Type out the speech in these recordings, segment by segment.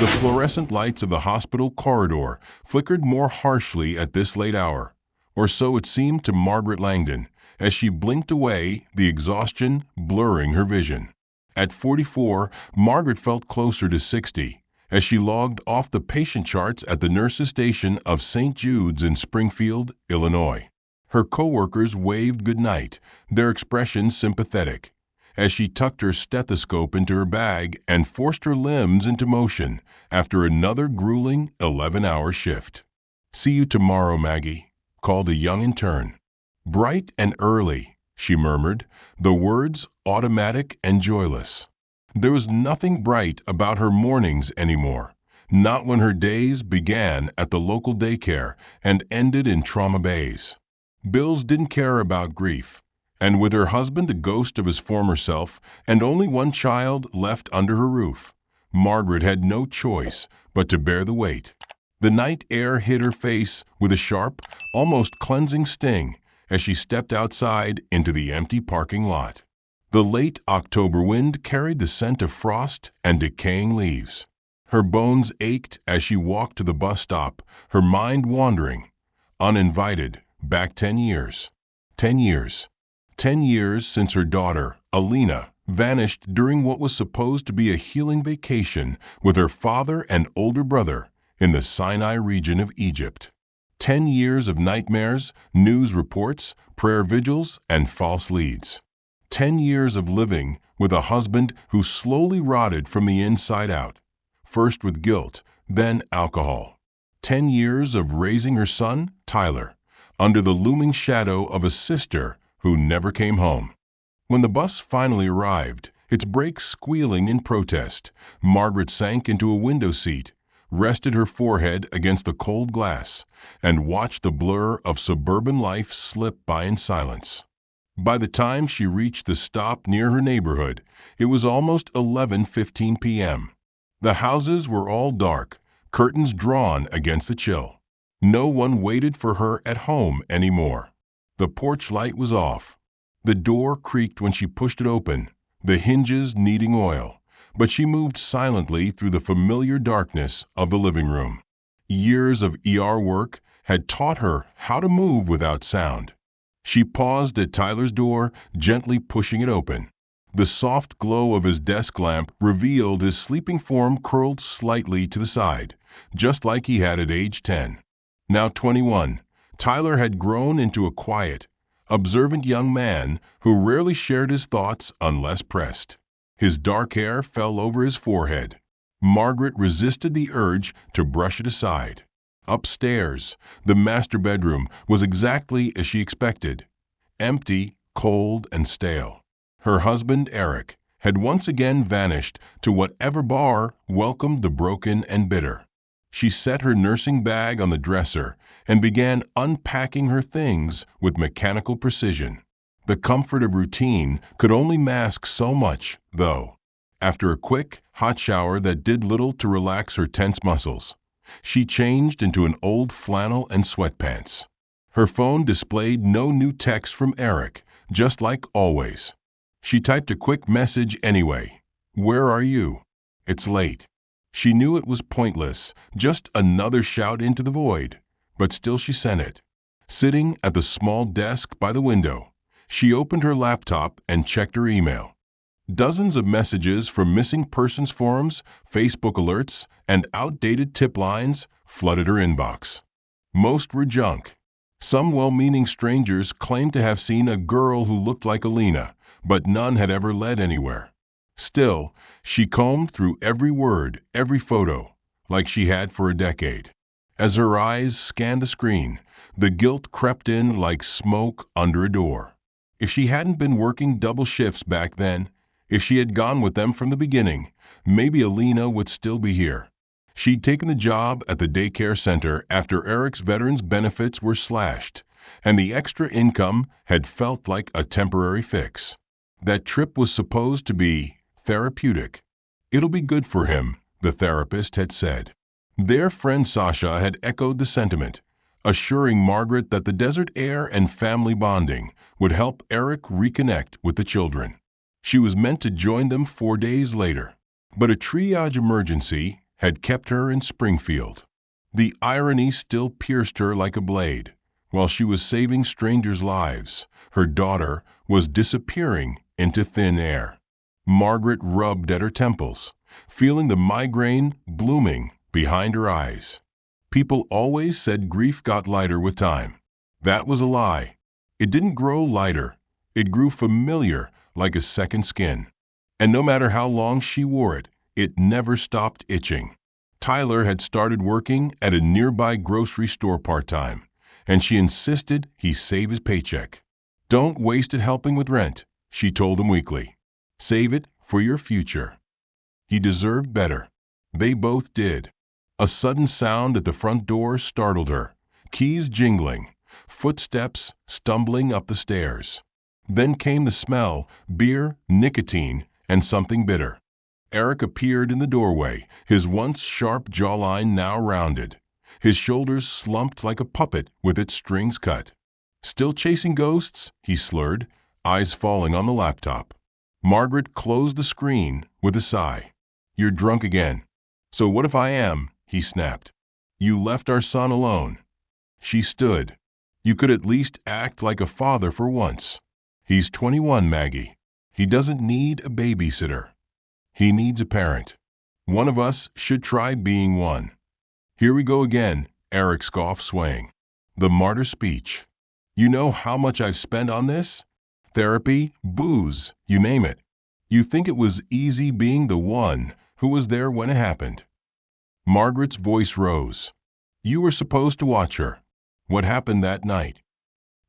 The fluorescent lights of the hospital corridor flickered more harshly at this late hour, or so it seemed to Margaret Langdon, as she blinked away, the exhaustion blurring her vision. At 44, Margaret felt closer to 60, as she logged off the patient charts at the nurses' station of St. Jude's in Springfield, Illinois. Her coworkers waved goodnight, their expressions sympathetic, as she tucked her stethoscope into her bag and forced her limbs into motion after another grueling 11-hour shift. "See you tomorrow, Maggie," called a young intern. "Bright and early," she murmured, the words automatic and joyless. There was nothing bright about her mornings anymore, not when her days began at the local daycare and ended in trauma bays. Bills didn't care about grief, and with her husband a ghost of his former self and only one child left under her roof, Margaret had no choice but to bear the weight. The night air hit her face with a sharp, almost cleansing sting as she stepped outside into the empty parking lot. The late October wind carried the scent of frost and decaying leaves. Her bones ached as she walked to the bus stop, her mind wandering, uninvited, back 10 years. 10 years. 10 years since her daughter, Alina, vanished during what was supposed to be a healing vacation with her father and older brother in the Sinai region of Egypt. 10 years of nightmares, news reports, prayer vigils, and false leads. 10 years of living with a husband who slowly rotted from the inside out, first with guilt, then alcohol. 10 years of raising her son, Tyler, under the looming shadow of a sister who never came home. When the bus finally arrived, its brakes squealing in protest, Margaret sank into a window seat, rested her forehead against the cold glass, and watched the blur of suburban life slip by in silence. By the time she reached the stop near her neighborhood, it was almost 11:15 p.m. The houses were all dark, curtains drawn against the chill. No one waited for her at home anymore. The porch light was off. The door creaked when she pushed it open, the hinges needing oil, but she moved silently through the familiar darkness of the living room. Years of ER work had taught her how to move without sound. She paused at Tyler's door, gently pushing it open. The soft glow of his desk lamp revealed his sleeping form curled slightly to the side, just like he had at age 10. Now 21, Tyler had grown into a quiet, observant young man who rarely shared his thoughts unless pressed. His dark hair fell over his forehead. Margaret resisted the urge to brush it aside. Upstairs, the master bedroom was exactly as she expected, empty, cold, and stale. Her husband, Eric, had once again vanished to whatever bar welcomed the broken and bitter. She set her nursing bag on the dresser and began unpacking her things with mechanical precision. The comfort of routine could only mask so much, though. After a quick, hot shower that did little to relax her tense muscles, she changed into an old flannel and sweatpants. Her phone displayed no new text from Eric, just like always. She typed a quick message anyway. "Where are you? It's late." She knew it was pointless, just another shout into the void, but still she sent it. Sitting at the small desk by the window, she opened her laptop and checked her email. Dozens of messages from missing persons forums, Facebook alerts, and outdated tip lines flooded her inbox. Most were junk. Some well-meaning strangers claimed to have seen a girl who looked like Alina, but none had ever led anywhere. Still, she combed through every word, every photo, like she had for a decade. As her eyes scanned the screen, the guilt crept in like smoke under a door. If she hadn't been working double shifts back then, if she had gone with them from the beginning, maybe Alina would still be here. She'd taken the job at the daycare center after Eric's veterans benefits were slashed, and the extra income had felt like a temporary fix. That trip was supposed to be therapeutic. "It'll be good for him," the therapist had said. Their friend Sasha had echoed the sentiment, assuring Margaret that the desert air and family bonding would help Eric reconnect with the children. She was meant to join them 4 days later, but a triage emergency, had kept her in Springfield. The irony still pierced her like a blade. While she was saving strangers' lives, her daughter was disappearing into thin air. Margaret rubbed at her temples, feeling the migraine blooming behind her eyes. People always said grief got lighter with time. That was a lie. It didn't grow lighter. It grew familiar like a second skin. And no matter how long she wore it, it never stopped itching. Tyler had started working at a nearby grocery store part-time, and she insisted he save his paycheck. "Don't waste it helping with rent," she told him weekly. "Save it for your future." He deserved better. They both did. A sudden sound at the front door startled her. Keys jingling, footsteps stumbling up the stairs. Then came the smell, beer, nicotine, and something bitter. Eric appeared in the doorway, his once sharp jawline now rounded. His shoulders slumped like a puppet with its strings cut. "Still chasing ghosts?" he slurred, eyes falling on the laptop. Margaret closed the screen with a sigh. "You're drunk again." "So what if I am?" he snapped. "You left our son alone." She stood. "You could at least act like a father for once." "He's 21, Maggie. He doesn't need a babysitter. He needs a parent. One of us should try being one." "Here we go again," Eric scoffed, swaying. "The martyr speech. You know how much I've spent on this? Therapy, booze, you name it. You think it was easy being the one who was there when it happened?" Margaret's voice rose. "You were supposed to watch her. What happened that night?"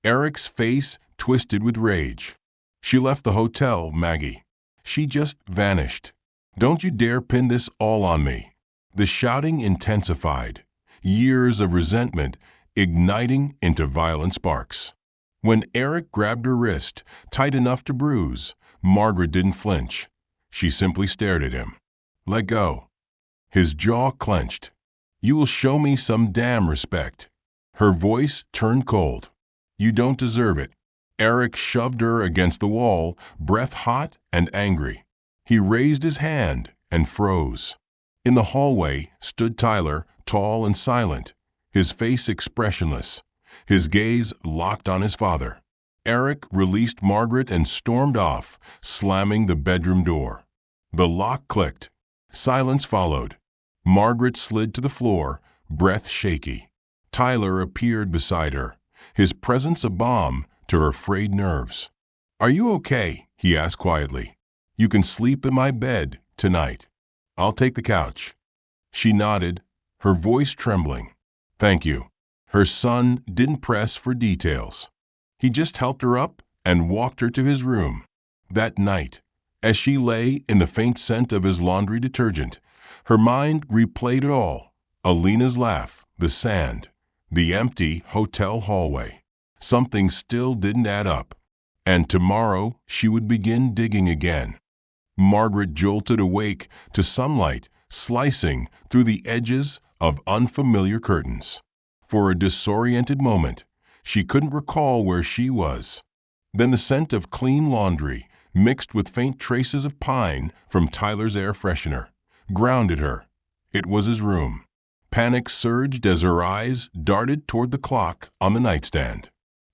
Eric's face twisted with rage. "She left the hotel, Maggie. She just vanished. Don't you dare pin this all on me." The shouting intensified, years of resentment igniting into violent sparks. When Eric grabbed her wrist, tight enough to bruise, Margaret didn't flinch. She simply stared at him. "Let go." His jaw clenched. "You will show me some damn respect." Her voice turned cold. "You don't deserve it." Eric shoved her against the wall, breath hot and angry. He raised his hand and froze. In the hallway stood Tyler, tall and silent, his face expressionless, his gaze locked on his father. Eric released Margaret and stormed off, slamming the bedroom door. The lock clicked. Silence followed. Margaret slid to the floor, breath shaky. Tyler appeared beside her, his presence a balm to her frayed nerves. "Are you okay?" he asked quietly. "You can sleep in my bed tonight. I'll take the couch." She nodded, her voice trembling. "Thank you." Her son didn't press for details. He just helped her up and walked her to his room. That night, as she lay in the faint scent of his laundry detergent, her mind replayed it all. Alina's laugh, the sand, the empty hotel hallway. Something still didn't add up. And tomorrow she would begin digging again. Margaret jolted awake to sunlight slicing through the edges of unfamiliar curtains. For a disoriented moment, she couldn't recall where she was. Then the scent of clean laundry, mixed with faint traces of pine from Tyler's air freshener, grounded her. It was his room. Panic surged as her eyes darted toward the clock on the nightstand.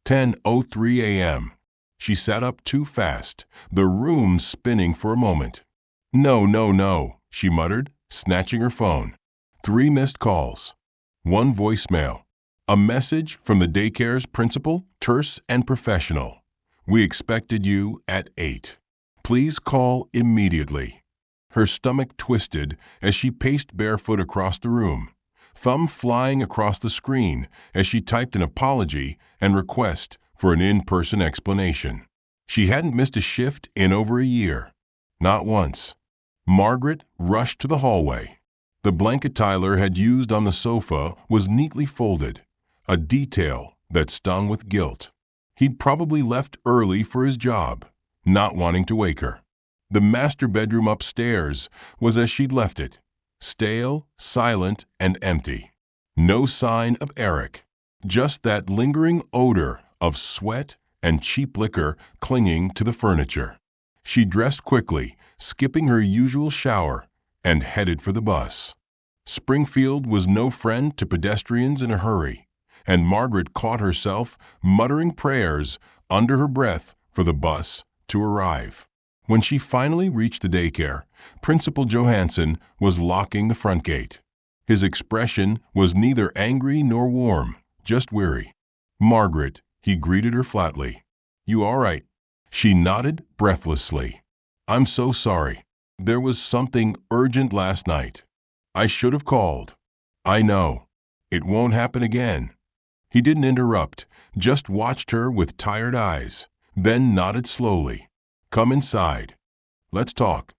10:03 a.m. She sat up too fast, the room spinning for a moment. "No, no, no," she muttered, snatching her phone. 3 missed calls. 1 voicemail. A message from the daycare's principal, terse and professional. "We expected you at 8. Please call immediately." Her stomach twisted as she paced barefoot across the room, thumb flying across the screen as she typed an apology and request for an in-person explanation. She hadn't missed a shift in over a year. Not once. Margaret rushed to the hallway. The blanket Tyler had used on the sofa was neatly folded, a detail that stung with guilt. He'd probably left early for his job, not wanting to wake her. The master bedroom upstairs was as she'd left it, stale, silent, and empty. No sign of Eric, just that lingering odor of sweat and cheap liquor clinging to the furniture. She dressed quickly, skipping her usual shower, and headed for the bus. Springfield was no friend to pedestrians in a hurry, and Margaret caught herself muttering prayers under her breath for the bus to arrive. When she finally reached the daycare, Principal Johansson was locking the front gate. His expression was neither angry nor warm, just weary. "Margaret," he greeted her flatly. "You all right?" She nodded breathlessly. "I'm so sorry. There was something urgent last night. I should have called." "I know. It won't happen again." He didn't interrupt, just watched her with tired eyes, then nodded slowly. "Come inside. Let's talk."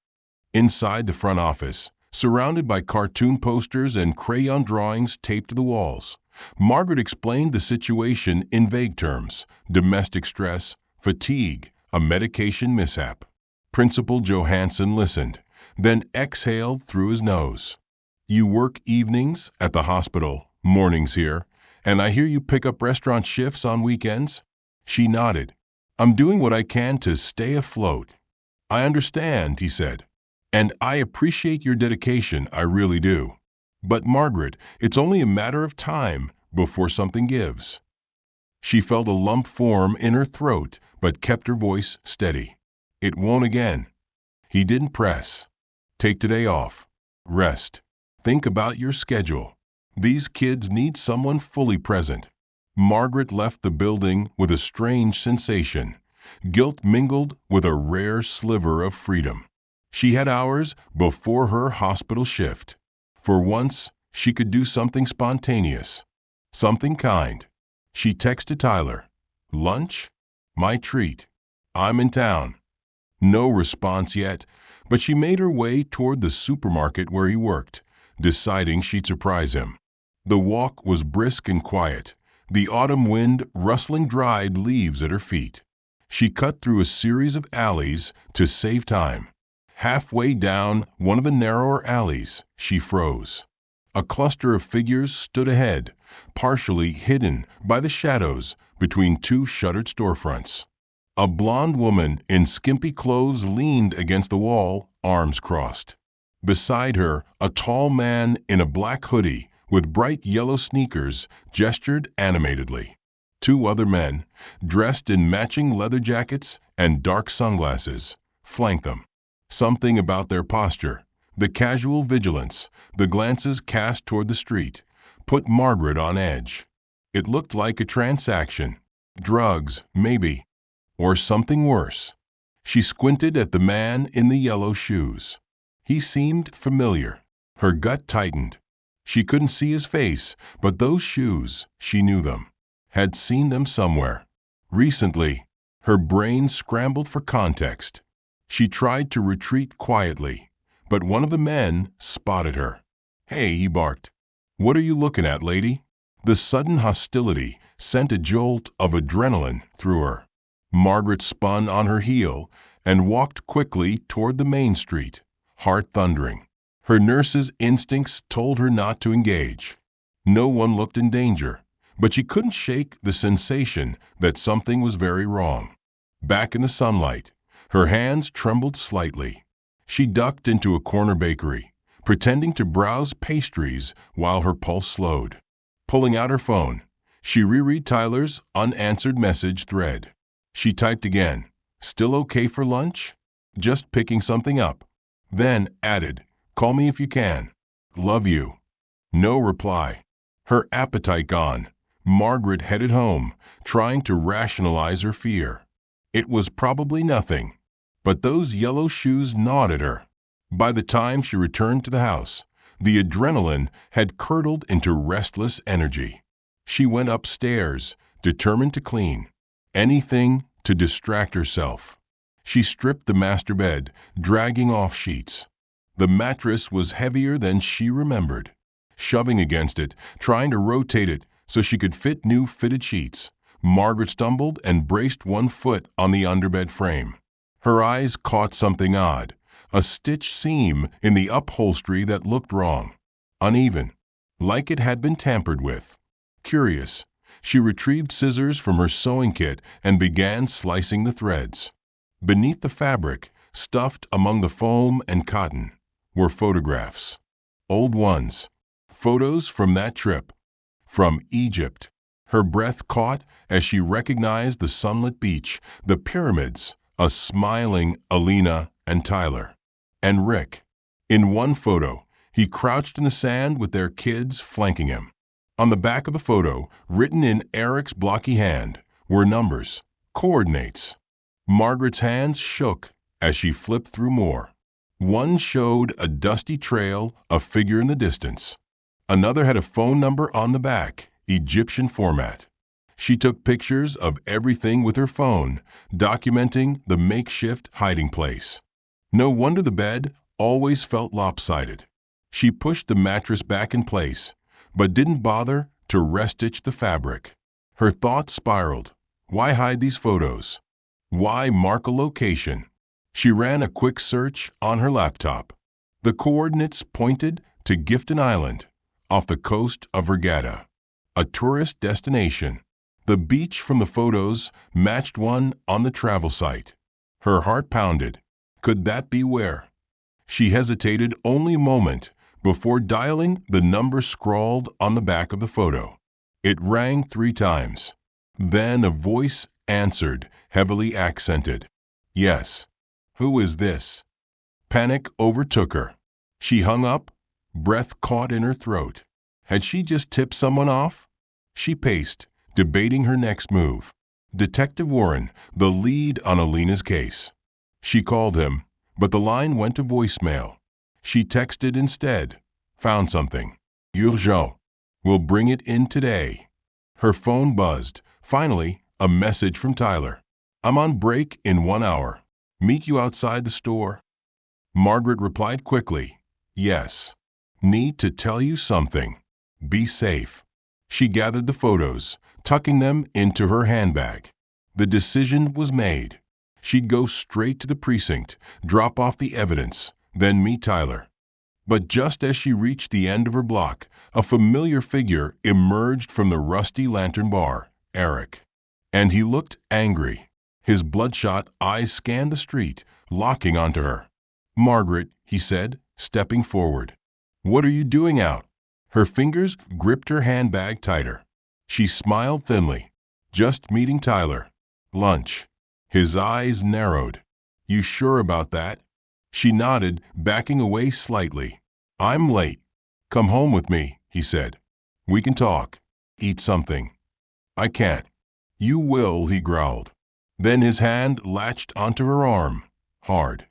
Inside the front office, surrounded by cartoon posters and crayon drawings taped to the walls, Margaret explained the situation in vague terms: domestic stress, fatigue, a medication mishap. Principal Johansson listened, then exhaled through his nose. "You work evenings at the hospital, mornings here, and I hear you pick up restaurant shifts on weekends?" She nodded. "I'm doing what I can to stay afloat." "I understand," he said, "and I appreciate your dedication, I really do. But Margaret, it's only a matter of time before something gives." She felt a lump form in her throat, but kept her voice steady. "It won't again." He didn't press. "Take today off. Rest. Think about your schedule. These kids need someone fully present." Margaret left the building with a strange sensation, guilt mingled with a rare sliver of freedom. She had hours before her hospital shift. For once, she could do something spontaneous, something kind. She texted Tyler, "Lunch? My treat. I'm in town." No response yet, but she made her way toward the supermarket where he worked, deciding she'd surprise him. The walk was brisk and quiet, the autumn wind rustling dried leaves at her feet. She cut through a series of alleys to save time. Halfway down one of the narrower alleys, she froze. A cluster of figures stood ahead, partially hidden by the shadows between two shuttered storefronts. A blonde woman in skimpy clothes leaned against the wall, arms crossed. Beside her, a tall man in a black hoodie with bright yellow sneakers gestured animatedly. Two other men, dressed in matching leather jackets and dark sunglasses, flanked them. Something about their posture, the casual vigilance, the glances cast toward the street, put Margaret on edge. It looked like a transaction. Drugs, maybe. Or something worse. She squinted at the man in the yellow shoes. He seemed familiar. Her gut tightened. She couldn't see his face, but those shoes, she knew them. Had seen them somewhere. Recently. Her brain scrambled for context. She tried to retreat quietly, but one of the men spotted her. "Hey," he barked. "What are you looking at, lady?" The sudden hostility sent a jolt of adrenaline through her. Margaret spun on her heel and walked quickly toward the main street, heart thundering. Her nurse's instincts told her not to engage. No one looked in danger, but she couldn't shake the sensation that something was very wrong. Back in the sunlight, her hands trembled slightly. She ducked into a corner bakery, pretending to browse pastries while her pulse slowed. Pulling out her phone, she reread Tyler's unanswered message thread. She typed again, "Still okay for lunch? Just picking something up." Then added, "Call me if you can. Love you." No reply. Her appetite gone, Margaret headed home, trying to rationalize her fear. It was probably nothing. But those yellow shoes gnawed at her. By the time she returned to the house, the adrenaline had curdled into restless energy. She went upstairs, determined to clean. Anything to distract herself. She stripped the master bed, dragging off sheets. The mattress was heavier than she remembered. Shoving against it, trying to rotate it so she could fit new fitted sheets, Margaret stumbled and braced one foot on the underbed frame. Her eyes caught something odd, a stitch seam in the upholstery that looked wrong, uneven, like it had been tampered with. Curious, she retrieved scissors from her sewing kit and began slicing the threads. Beneath the fabric, stuffed among the foam and cotton, were photographs. Old ones, Photos from that trip. From Egypt. Her breath caught as she recognized the sunlit beach, the pyramids, a smiling Alina and Tyler. And Rick. In one photo, he crouched in the sand with their kids flanking him. On the back of the photo, written in Eric's blocky hand, were numbers, coordinates. Margaret's hands shook as she flipped through more. One showed a dusty trail, a figure in the distance. Another had a phone number on the back, Egyptian format. She took pictures of everything with her phone, documenting the makeshift hiding place. No wonder the bed always felt lopsided. She pushed the mattress back in place, but didn't bother to restitch the fabric. Her thoughts spiraled. Why hide these photos? Why mark a location? She ran a quick search on her laptop. The coordinates pointed to Gifton Island, off the coast of Regatta, a tourist destination. The beach from the photos matched one on the travel site. Her heart pounded. Could that be where? She hesitated only a moment before dialing the number scrawled on the back of the photo. It rang 3 times. Then a voice answered, heavily accented. Yes. Who is this? Panic overtook her. She hung up, breath caught in her throat. Had she just tipped someone off? She paced, debating her next move. Detective Warren, the lead on Alina's case. She called him, but the line went to voicemail. She texted instead. Found something. Urgent. We'll bring it in today. Her phone buzzed. Finally, a message from Tyler. I'm on break in 1 hour. Meet you outside the store. Margaret replied quickly. Yes. Need to tell you something. Be safe. She gathered the photos, tucking them into her handbag. The decision was made. She'd go straight to the precinct, drop off the evidence, then meet Tyler. But just as she reached the end of her block, a familiar figure emerged from the rusty lantern bar, Eric. And he looked angry. His bloodshot eyes scanned the street, locking onto her. Margaret, he said, stepping forward. What are you doing out? Her fingers gripped her handbag tighter. She smiled thinly. Just meeting Tyler. Lunch. His eyes narrowed. You sure about that? She nodded, backing away slightly. I'm late. Come home with me, he said. We can talk. Eat something. I can't. You will, he growled. Then his hand latched onto her arm, hard.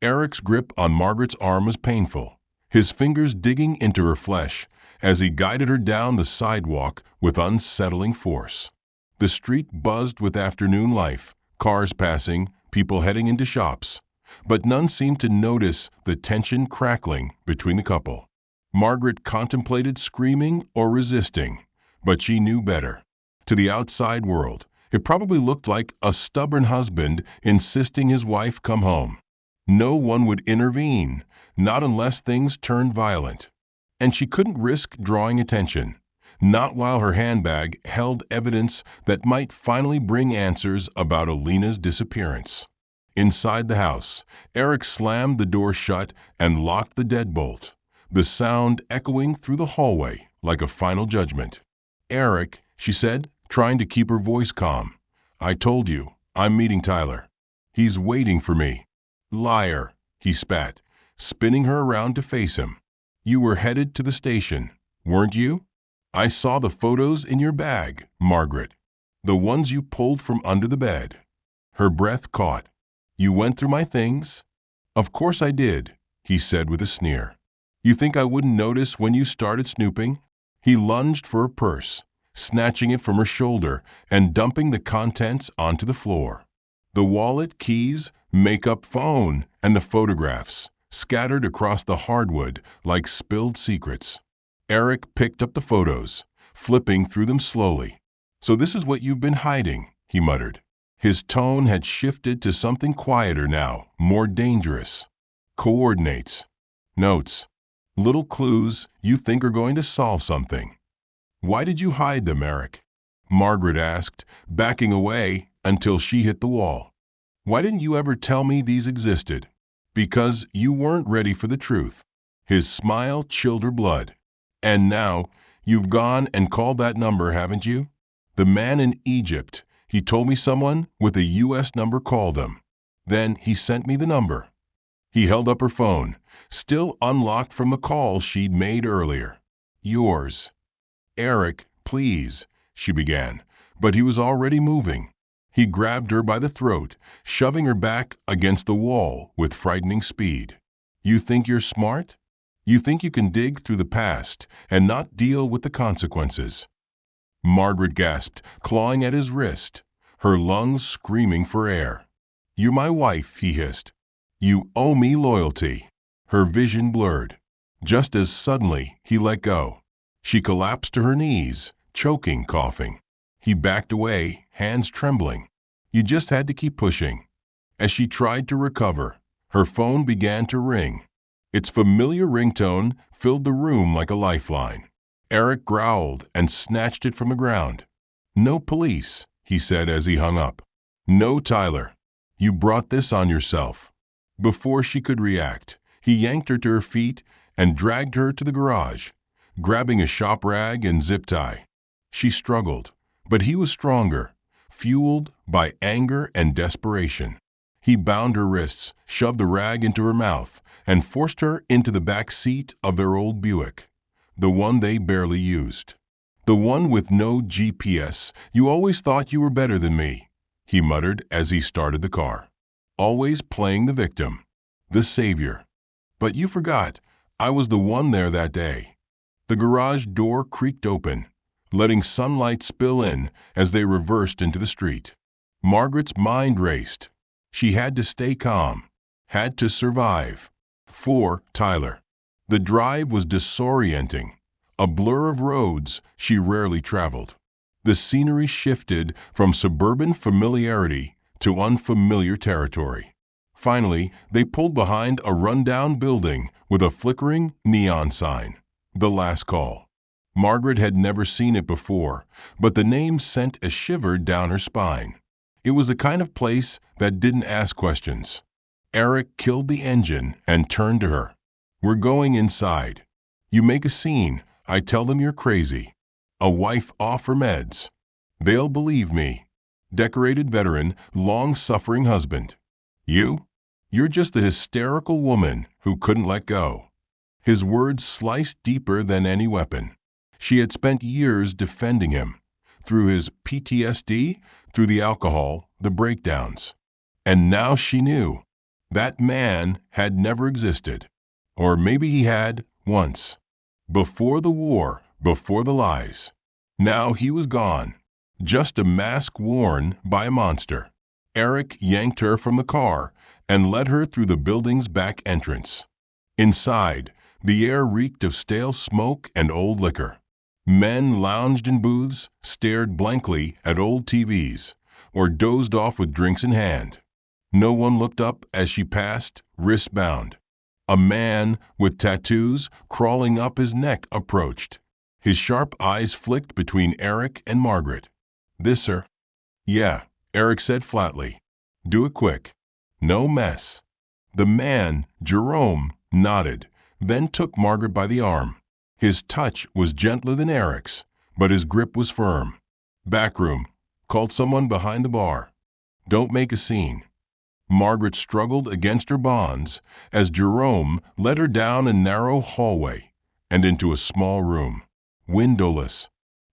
Eric's grip on Margaret's arm was painful, his fingers digging into her flesh as he guided her down the sidewalk with unsettling force. The street buzzed with afternoon life, cars passing, people heading into shops, but none seemed to notice the tension crackling between the couple. Margaret contemplated screaming or resisting, but she knew better. To the outside world, it probably looked like a stubborn husband insisting his wife come home. No one would intervene, not unless things turned violent. And she couldn't risk drawing attention, not while her handbag held evidence that might finally bring answers about Alina's disappearance. Inside the house, Eric slammed the door shut and locked the deadbolt, the sound echoing through the hallway like a final judgment. Eric, she said, trying to keep her voice calm. I told you, I'm meeting Tyler. He's waiting for me. Liar, he spat, spinning her around to face him. You were headed to the station, weren't you? I saw the photos in your bag, Margaret. The ones you pulled from under the bed. Her breath caught. You went through my things? Of course I did, he said with a sneer. You think I wouldn't notice when you started snooping? He lunged for her purse, snatching it from her shoulder and dumping the contents onto the floor. The wallet, keys, makeup, phone, and the photographs, scattered across the hardwood like spilled secrets. Eric picked up the photos, flipping through them slowly. So this is what you've been hiding, he muttered. His tone had shifted to something quieter now, more dangerous. Coordinates. Notes. Little clues you think are going to solve something. Why did you hide them, Eric? Margaret asked, backing away until she hit the wall. Why didn't you ever tell me these existed? Because you weren't ready for the truth. His smile chilled her blood. And now, you've gone and called that number, haven't you? The man in Egypt, he told me someone with a U.S. number called him. Then he sent me the number. He held up her phone, still unlocked from the call she'd made earlier. Yours. Eric, please, she began, but he was already moving. He grabbed her by the throat, shoving her back against the wall with frightening speed. You think you're smart? You think you can dig through the past and not deal with the consequences? Margaret gasped, clawing at his wrist, her lungs screaming for air. You're my wife, he hissed. You owe me loyalty. Her vision blurred. Just as suddenly, he let go. She collapsed to her knees, choking, coughing. He backed away, hands trembling. You just had to keep pushing. As she tried to recover, her phone began to ring. Its familiar ringtone filled the room like a lifeline. Eric growled and snatched it from the ground. No police, he said as he hung up. No, Tyler. You brought this on yourself. Before she could react, he yanked her to her feet and dragged her to the garage, grabbing a shop rag and zip tie. She struggled, but he was stronger, fueled by anger and desperation. He bound her wrists, shoved the rag into her mouth, and forced her into the back seat of their old Buick, the one they barely used. The one with no GPS. You always thought you were better than me, he muttered as he started the car. Always playing the victim, the savior. But you forgot, I was the one there that day. The garage door creaked open, letting sunlight spill in as they reversed into the street. Margaret's mind raced. She had to stay calm, had to survive. For Tyler. The drive was disorienting, a blur of roads she rarely traveled. The scenery shifted from suburban familiarity to unfamiliar territory. Finally, they pulled behind a rundown building with a flickering neon sign. The Last Call. Margaret had never seen it before, but the name sent a shiver down her spine. It was the kind of place that didn't ask questions. Eric killed the engine and turned to her. We're going inside. You make a scene, I tell them you're crazy. A wife off her meds. They'll believe me. Decorated veteran, long-suffering husband. You're just a hysterical woman who couldn't let go. His words sliced deeper than any weapon. She had spent years defending him, through his PTSD, through the alcohol, the breakdowns. And now she knew. That man had never existed. Or maybe he had, once. Before the war, before the lies. Now he was gone. Just a mask worn by a monster. Eric yanked her from the car and led her through the building's back entrance. Inside, the air reeked of stale smoke and old liquor. Men lounged in booths, stared blankly at old TVs, or dozed off with drinks in hand. No one looked up as she passed, wrist bound. A man with tattoos crawling up his neck approached. His sharp eyes flicked between Eric and Margaret. This, sir? Yeah, Eric said flatly. Do it quick. No mess. The man, Jerome, nodded, then took Margaret by the arm. His touch was gentler than Eric's, but his grip was firm. Back room. Called someone behind the bar. Don't make a scene. Margaret struggled against her bonds as Jerome led her down a narrow hallway and into a small room, windowless.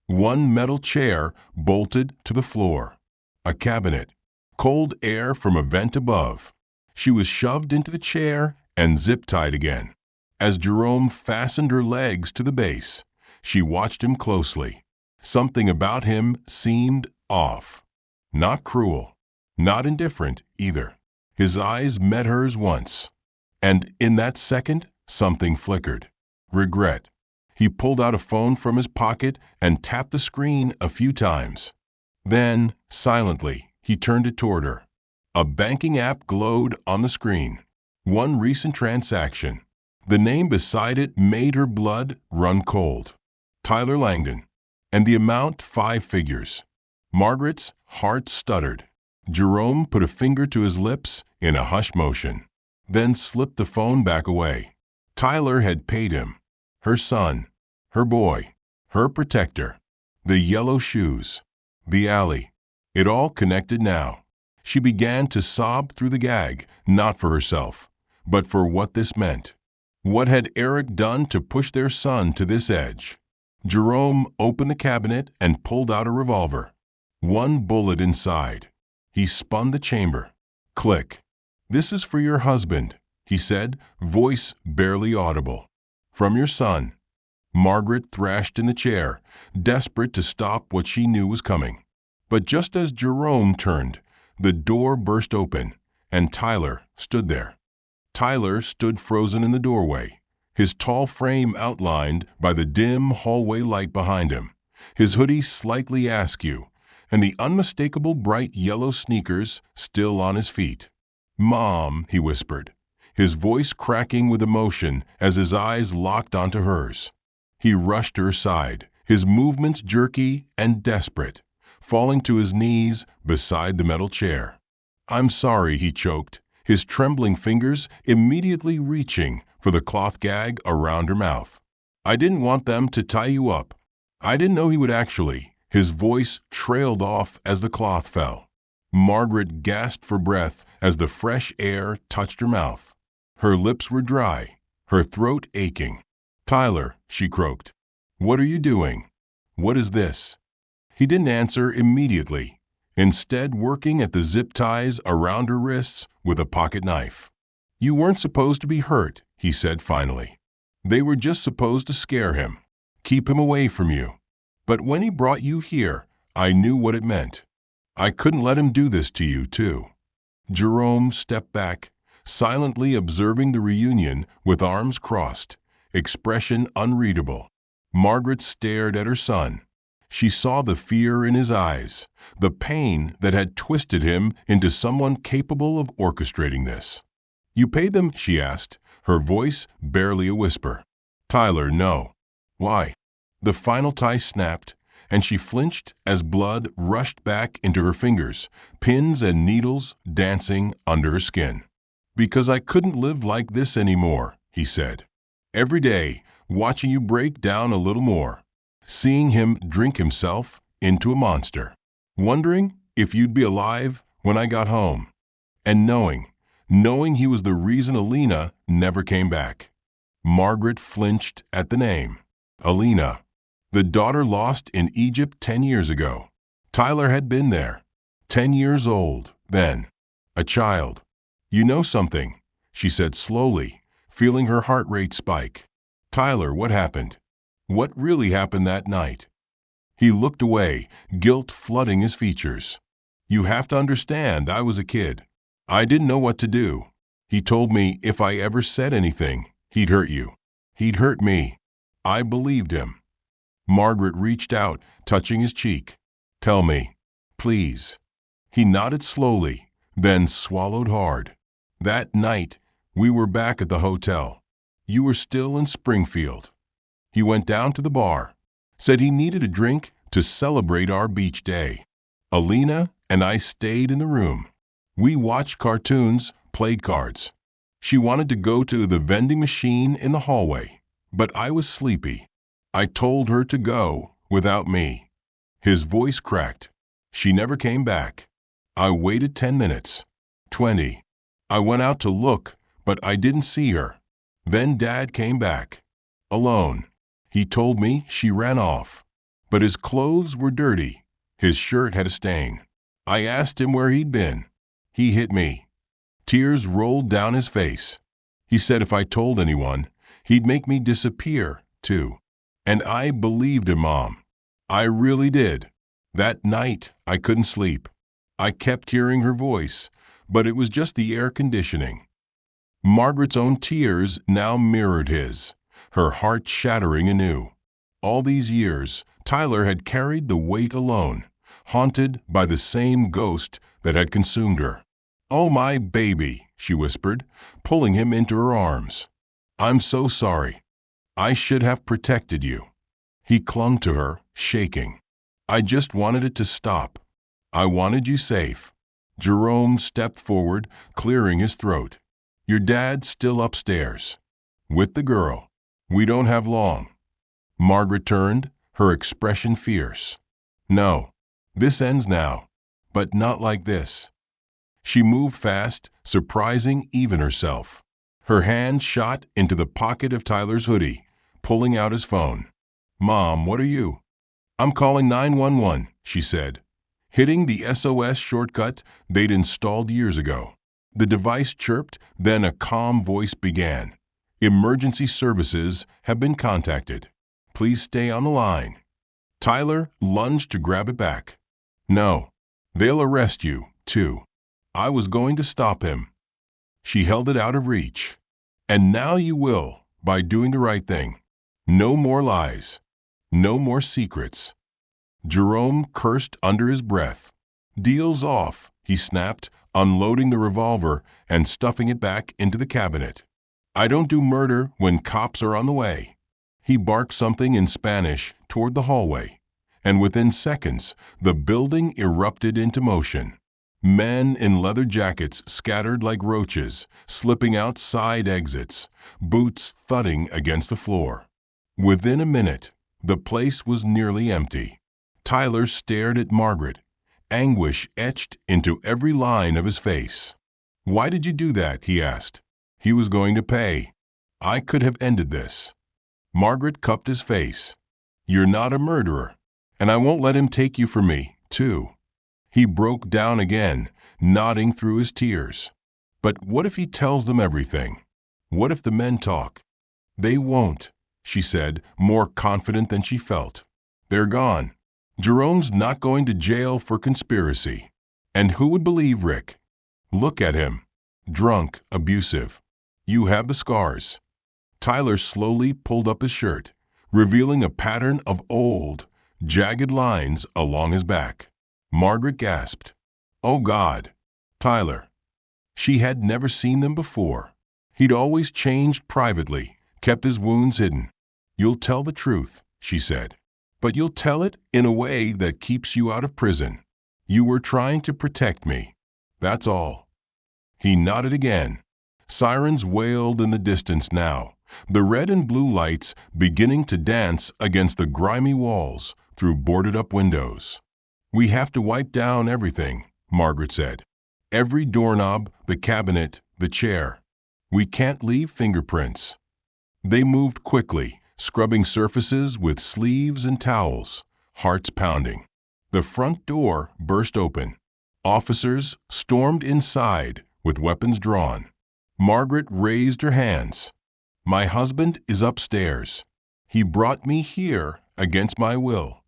One metal chair bolted to the floor. A cabinet. Cold air from a vent above. She was shoved into the chair and zip-tied again. As Jerome fastened her legs to the base, she watched him closely. Something about him seemed off. Not cruel. Not indifferent, either. His eyes met hers once. And in that second, something flickered. Regret. He pulled out a phone from his pocket and tapped the screen a few times. Then, silently, he turned it toward her. A banking app glowed on the screen. One recent transaction. The name beside it made her blood run cold. Tyler Langdon. And the amount 5 figures. Margaret's heart stuttered. Jerome put a finger to his lips in a hush motion, then slipped the phone back away. Tyler had paid him. Her son. her boy, her protector, the yellow shoes, the alley. It all connected now. She began to sob through the gag, not for herself, but for what this meant. What had Eric done to push their son to this edge? Jerome opened the cabinet and pulled out a revolver. One bullet inside. He spun the chamber. Click. "This is for your husband," he said, voice barely audible. "From your son." Margaret thrashed in the chair, desperate to stop what she knew was coming. But just as Jerome turned, the door burst open, and Tyler stood there. Tyler stood frozen in the doorway, his tall frame outlined by the dim hallway light behind him, his hoodie slightly askew, and the unmistakable bright yellow sneakers still on his feet. "Mom," he whispered, his voice cracking with emotion as his eyes locked onto hers. He rushed to her side, his movements jerky and desperate, falling to his knees beside the metal chair. "I'm sorry," he choked, his trembling fingers immediately reaching for the cloth gag around her mouth. "I didn't want them to tie you up. I didn't know he would actually." His voice trailed off as the cloth fell. Margaret gasped for breath as the fresh air touched her mouth. Her lips were dry, her throat aching. "Tyler," she croaked, "what are you doing? What is this?" He didn't answer immediately, instead working at the zip ties around her wrists with a pocket knife. "You weren't supposed to be hurt," he said finally. "They were just supposed to scare him, keep him away from you. But when he brought you here, I knew what it meant. I couldn't let him do this to you, too." Jerome stepped back, silently observing the reunion with arms crossed, expression unreadable. Margaret stared at her son. She saw the fear in his eyes, the pain that had twisted him into someone capable of orchestrating this. "You paid them?" she asked, her voice barely a whisper. "Tyler, no." "Why?" The final tie snapped, and she flinched as blood rushed back into her fingers, pins and needles dancing under her skin. "Because I couldn't live like this anymore," he said. "Every day, watching you break down a little more, seeing him drink himself into a monster, wondering if you'd be alive when I got home, and knowing he was the reason Alina never came back." Margaret flinched at the name. Alina. The daughter lost in Egypt 10 years ago. Tyler had been there. 10 years old, then. A child. "You know something," she said slowly, feeling her heart rate spike. "Tyler, what happened? What really happened that night?" He looked away, guilt flooding his features. "You have to understand, I was a kid. I didn't know what to do. He told me if I ever said anything, he'd hurt you. He'd hurt me. I believed him." Margaret reached out, touching his cheek. "Tell me, please." He nodded slowly, then swallowed hard. "That night, we were back at the hotel. You were still in Springfield. He went down to the bar, said he needed a drink to celebrate our beach day. Alina and I stayed in the room. We watched cartoons, played cards. She wanted to go to the vending machine in the hallway, but I was sleepy. I told her to go without me." His voice cracked. "She never came back. I waited 10 minutes. 20. I went out to look, but I didn't see her. Then Dad came back. Alone. He told me she ran off. But his clothes were dirty. His shirt had a stain. I asked him where he'd been. He hit me." Tears rolled down his face. "He said if I told anyone, he'd make me disappear, too. And I believed him, Mom. I really did. That night, I couldn't sleep. I kept hearing her voice, but it was just the air conditioning." Margaret's own tears now mirrored his, her heart shattering anew. All these years, Tyler had carried the weight alone, haunted by the same ghost that had consumed her. "Oh, my baby," she whispered, pulling him into her arms. "I'm so sorry. I should have protected you." He clung to her, shaking. "I just wanted it to stop. I wanted you safe." Jerome stepped forward, clearing his throat. "Your dad's still upstairs. With the girl. We don't have long." Margaret turned, her expression fierce. No. This ends now. But not like this. She moved fast, surprising even herself. Her hand shot into the pocket of Tyler's hoodie, pulling out his phone. Mom, what are you? I'm calling 911, she said, hitting the SOS shortcut they'd installed years ago. The device chirped, then a calm voice began. Emergency services have been contacted. Please stay on the line. Tyler lunged to grab it back. No. They'll arrest you, too. I was going to stop him. She held it out of reach. And now you will, by doing the right thing. No more lies. No more secrets. Jerome cursed under his breath. Deal's off, he snapped, unloading the revolver and stuffing it back into the cabinet. I don't do murder when cops are on the way. He barked something in Spanish toward the hallway, and within seconds, the building erupted into motion. Men in leather jackets scattered like roaches, slipping out side exits, boots thudding against the floor. Within a minute, the place was nearly empty. Tyler stared at Margaret, anguish etched into every line of his face. Why did you do that? He asked. He was going to pay. I could have ended this. Margaret cupped his face. You're not a murderer, and I won't let him take you from me, too. He broke down again, nodding through his tears. But what if he tells them everything? What if the men talk? They won't, she said, more confident than she felt. They're gone. Jerome's not going to jail for conspiracy. And who would believe Rick? Look at him. Drunk, abusive. You have the scars. Tyler slowly pulled up his shirt, revealing a pattern of old, jagged lines along his back. Margaret gasped. Oh, God. Tyler. She had never seen them before. He'd always changed privately, kept his wounds hidden. You'll tell the truth, she said. But you'll tell it in a way that keeps you out of prison. You were trying to protect me. That's all. He nodded again. Sirens wailed in the distance now, the red and blue lights beginning to dance against the grimy walls through boarded-up windows. We have to wipe down everything, Margaret said. Every doorknob, the cabinet, the chair. We can't leave fingerprints. They moved quickly, scrubbing surfaces with sleeves and towels, hearts pounding. The front door burst open. Officers stormed inside with weapons drawn. Margaret raised her hands. My husband is upstairs. He brought me here against my will.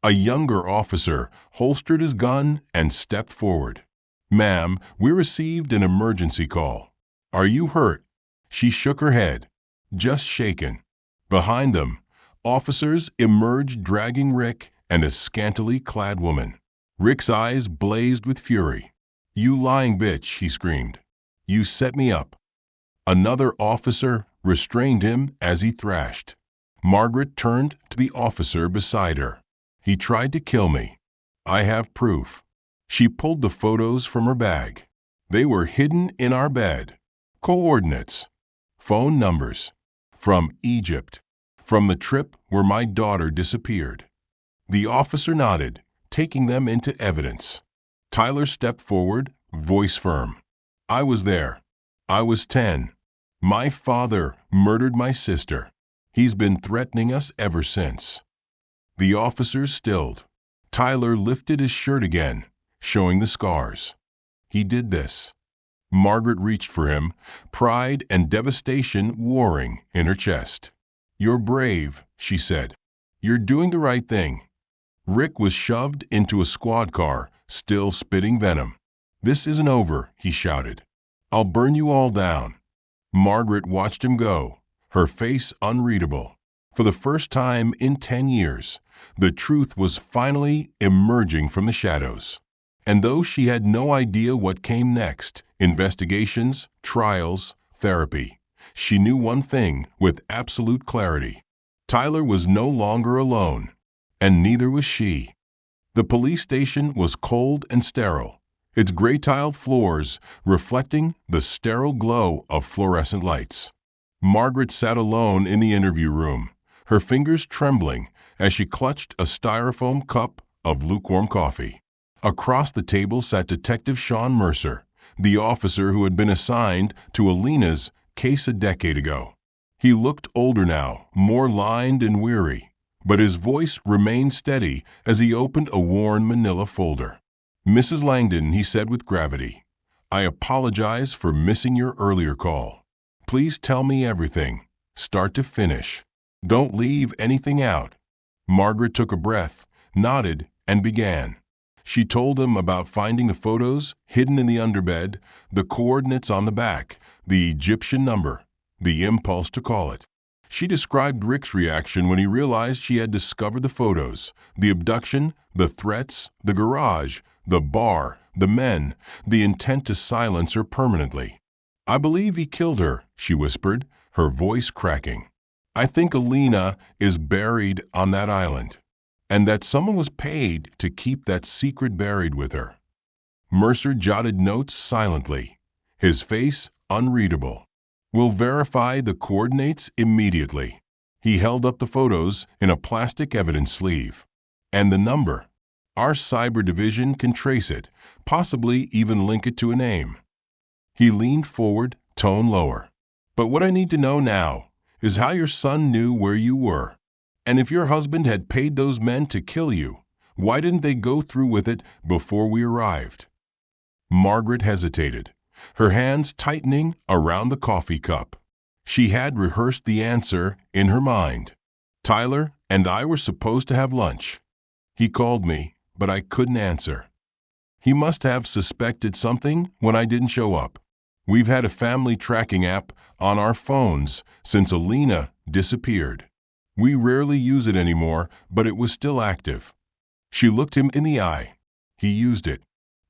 A younger officer holstered his gun and stepped forward. Ma'am, we received an emergency call. Are you hurt? She shook her head. Just shaken. Behind them, officers emerged dragging Rick and a scantily clad woman. Rick's eyes blazed with fury. You lying bitch, he screamed. You set me up. Another officer restrained him as he thrashed. Margaret turned to the officer beside her. He tried to kill me. I have proof. She pulled the photos from her bag. They were hidden in our bed. Coordinates. Phone numbers. From Egypt. From the trip where my daughter disappeared. The officer nodded, taking them into evidence. Tyler stepped forward, voice firm. I was there. I was 10. My father murdered my sister. He's been threatening us ever since. The officers stilled. Tyler lifted his shirt again, showing the scars. He did this. Margaret reached for him, pride and devastation warring in her chest. You're brave, she said. You're doing the right thing. Rick was shoved into a squad car, still spitting venom. This isn't over, he shouted. I'll burn you all down. Margaret watched him go, her face unreadable. For the first time in 10 years, the truth was finally emerging from the shadows. And though she had no idea what came next, investigations, trials, therapy, she knew one thing with absolute clarity. Tyler was no longer alone, and neither was she. The police station was cold and sterile, its gray-tiled floors reflecting the sterile glow of fluorescent lights. Margaret sat alone in the interview room, her fingers trembling as she clutched a styrofoam cup of lukewarm coffee. Across the table sat Detective Sean Mercer, the officer who had been assigned to Alina's case a decade ago. He looked older now, more lined and weary, but his voice remained steady as he opened a worn manila folder. "Mrs. Langdon," he said with gravity, "I apologize for missing your earlier call. Please tell me everything, start to finish. Don't leave anything out." Margaret took a breath, nodded, and began. She told him about finding the photos hidden in the underbed, the coordinates on the back, the Egyptian number, the impulse to call it. She described Rick's reaction when he realized she had discovered the photos, the abduction, the threats, the garage, the bar, the men, the intent to silence her permanently. "I believe he killed her," she whispered, her voice cracking. "I think Alina is buried on that island, and that someone was paid to keep that secret buried with her." Mercer jotted notes silently, his face unreadable. "We'll verify the coordinates immediately." He held up the photos in a plastic evidence sleeve. "And the number. Our cyber division can trace it, possibly even link it to a name." He leaned forward, tone lower. "But what I need to know now is how your son knew where you were. And if your husband had paid those men to kill you, why didn't they go through with it before we arrived?" Margaret hesitated, her hands tightening around the coffee cup. She had rehearsed the answer in her mind. "Tyler and I were supposed to have lunch. He called me, but I couldn't answer. He must have suspected something when I didn't show up. We've had a family tracking app on our phones since Alina disappeared. We rarely use it anymore, but it was still active." She looked him in the eye. "He used it.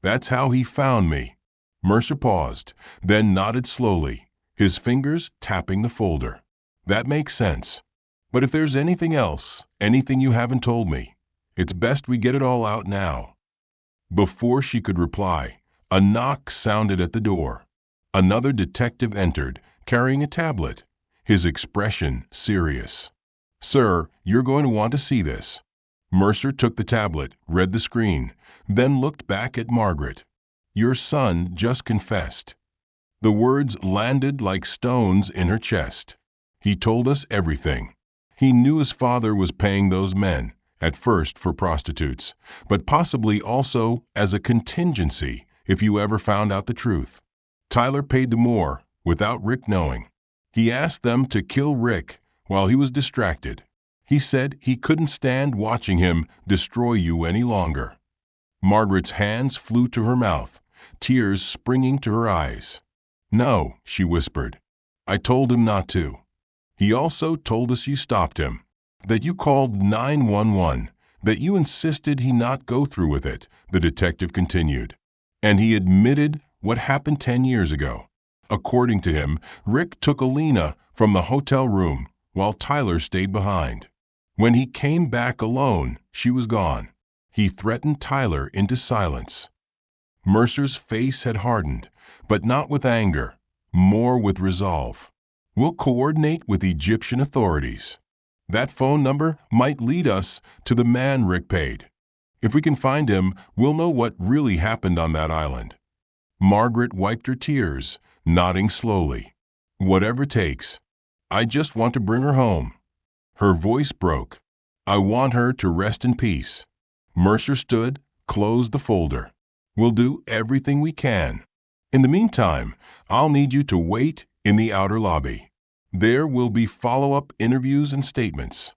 That's how he found me." Mercer paused, then nodded slowly, his fingers tapping the folder. "That makes sense. But if there's anything else, anything you haven't told me, it's best we get it all out now." Before she could reply, a knock sounded at the door. Another detective entered, carrying a tablet, his expression serious. "Sir, you're going to want to see this." Mercer took the tablet, read the screen, then looked back at Margaret. "Your son just confessed." The words landed like stones in her chest. "He told us everything. He knew his father was paying those men, at first for prostitutes, but possibly also as a contingency if you ever found out the truth. Tyler paid them more, without Rick knowing. He asked them to kill Rick while he was distracted. He said he couldn't stand watching him destroy you any longer." Margaret's hands flew to her mouth, tears springing to her eyes. "No," she whispered. "I told him not to. He also told us you stopped him, that you called 911, that you insisted he not go through with it," the detective continued. "And he admitted what happened 10 years ago. According to him, Rick took Alina from the hotel room while Tyler stayed behind. When he came back alone, she was gone. He threatened Tyler into silence." Mercer's face had hardened, but not with anger, more with resolve. "We'll coordinate with Egyptian authorities. That phone number might lead us to the man Rick paid. If we can find him, we'll know what really happened on that island." Margaret wiped her tears, nodding slowly. "Whatever takes. I just want to bring her home." Her voice broke. "I want her to rest in peace." Mercer stood, closed the folder. "We'll do everything we can. In the meantime, I'll need you to wait in the outer lobby. There will be follow-up interviews and statements."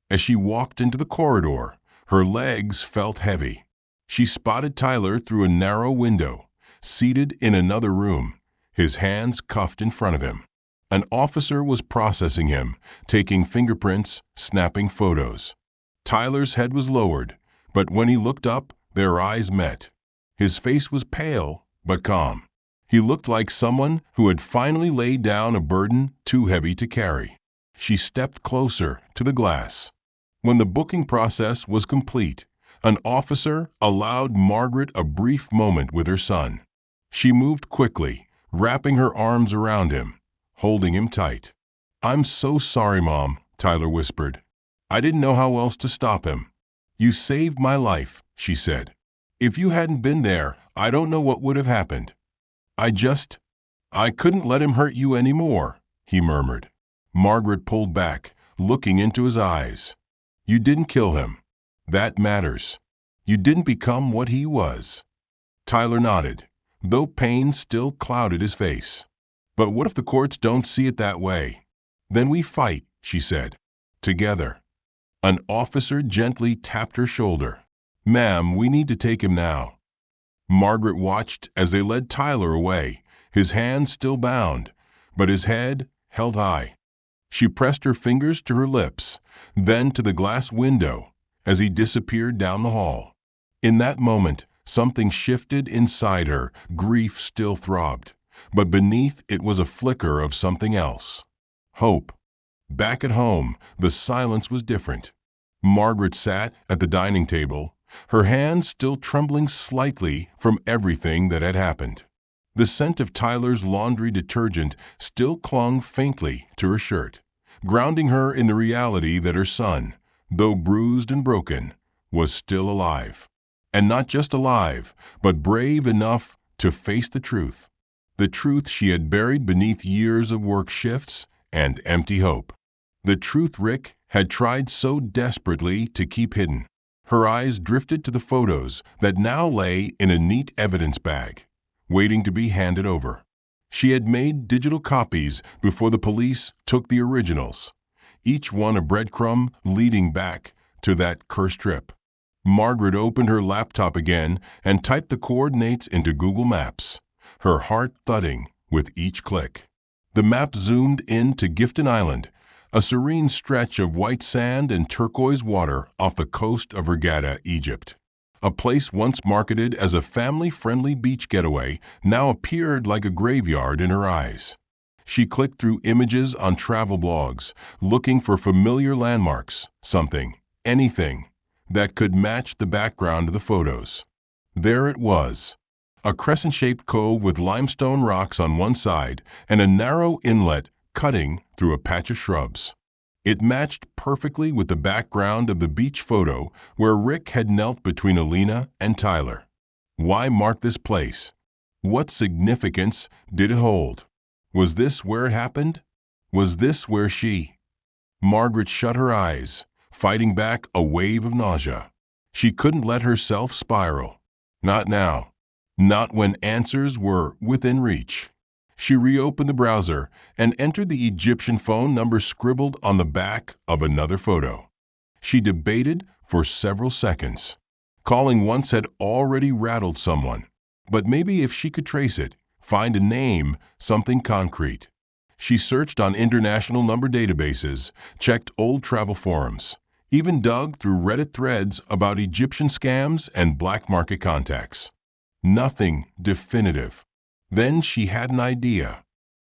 As she walked into the corridor, her legs felt heavy. She spotted Tyler through a narrow window, seated in another room, his hands cuffed in front of him. An officer was processing him, taking fingerprints, snapping photos. Tyler's head was lowered, but when he looked up, their eyes met. His face was pale, but calm. He looked like someone who had finally laid down a burden too heavy to carry. She stepped closer to the glass. When the booking process was complete, an officer allowed Margaret a brief moment with her son. She moved quickly, wrapping her arms around him, holding him tight. "I'm so sorry, Mom, Tyler whispered. "I didn't know how else to stop him." "You saved my life," she said. "If you hadn't been there, I don't know what would have happened." I couldn't let him hurt you anymore," he murmured. Margaret pulled back, looking into his eyes. "You didn't kill him. That matters. You didn't become what he was." Tyler nodded, though pain still clouded his face. "But what if the courts don't see it that way?" "Then we fight," she said. "Together." An officer gently tapped her shoulder. "Ma'am, we need to take him now." Margaret watched as they led Tyler away, his hands still bound, but his head held high. She pressed her fingers to her lips, then to the glass window, as he disappeared down the hall. In that moment, something shifted inside her. Grief still throbbed, but beneath it was a flicker of something else. Hope. Back at home, the silence was different. Margaret sat at the dining table, her hands still trembling slightly from everything that had happened. The scent of Tyler's laundry detergent still clung faintly to her shirt, grounding her in the reality that her son, though bruised and broken, was still alive. And not just alive, but brave enough to face the truth she had buried beneath years of work shifts and empty hope. The truth Rick had tried so desperately to keep hidden. Her eyes drifted to the photos that now lay in a neat evidence bag, waiting to be handed over. She had made digital copies before the police took the originals, each one a breadcrumb leading back to that cursed trip. Margaret opened her laptop again and typed the coordinates into Google Maps, her heart thudding with each click. The map zoomed into Gifton Island, a serene stretch of white sand and turquoise water off the coast of Hurghada, Egypt. A place once marketed as a family-friendly beach getaway now appeared like a graveyard in her eyes. She clicked through images on travel blogs, looking for familiar landmarks, anything, that could match the background of the photos. There it was. A crescent-shaped cove with limestone rocks on one side and a narrow inlet cutting through a patch of shrubs. It matched perfectly with the background of the beach photo where Rick had knelt between Alina and Tyler. Why mark this place? What significance did it hold? Was this where it happened? Was this where she? Margaret shut her eyes, fighting back a wave of nausea. She couldn't let herself spiral. Not now. Not when answers were within reach. She reopened the browser and entered the Egyptian phone number scribbled on the back of another photo. She debated for several seconds. Calling once had already rattled someone, but maybe if she could trace it, find a name, something concrete. She searched on international number databases, checked old travel forums, even dug through Reddit threads about Egyptian scams and black market contacts. Nothing definitive. Then she had an idea.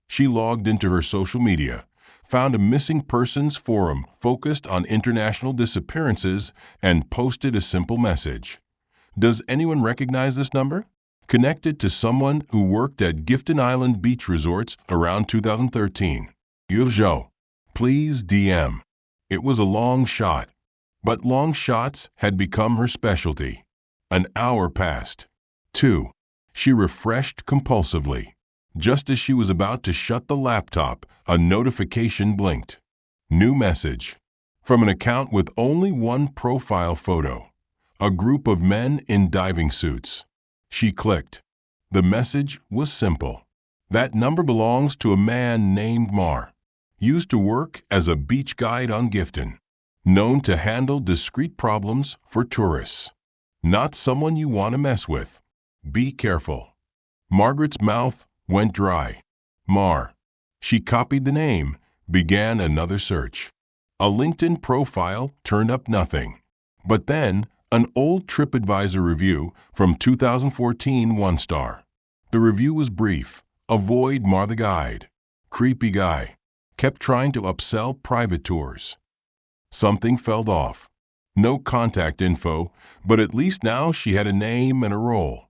She logged into her social media, found a missing persons forum focused on international disappearances, and posted a simple message. "Does anyone recognize this number? Connected to someone who worked at Gifton Island Beach Resorts around 2013. Urgent. Please DM." It was a long shot, but long shots had become her specialty. An hour passed. 2. She refreshed compulsively. Just as she was about to shut the laptop, a notification blinked. New message. From an account with only one profile photo. A group of men in diving suits. She clicked. The message was simple. That number belongs to a man named Mar. Used to work as a beach guide on Gifton. Known to handle discreet problems for tourists. Not someone you want to mess with. Be careful. Margaret's mouth went dry. Mar. She copied the name, began another search. A LinkedIn profile turned up nothing. But then, an old TripAdvisor review from 2014 1-star. The review was brief. Avoid Mar the guide. Creepy guy. Kept trying to upsell private tours. Something felt off. No contact info, but at least now she had a name and a role.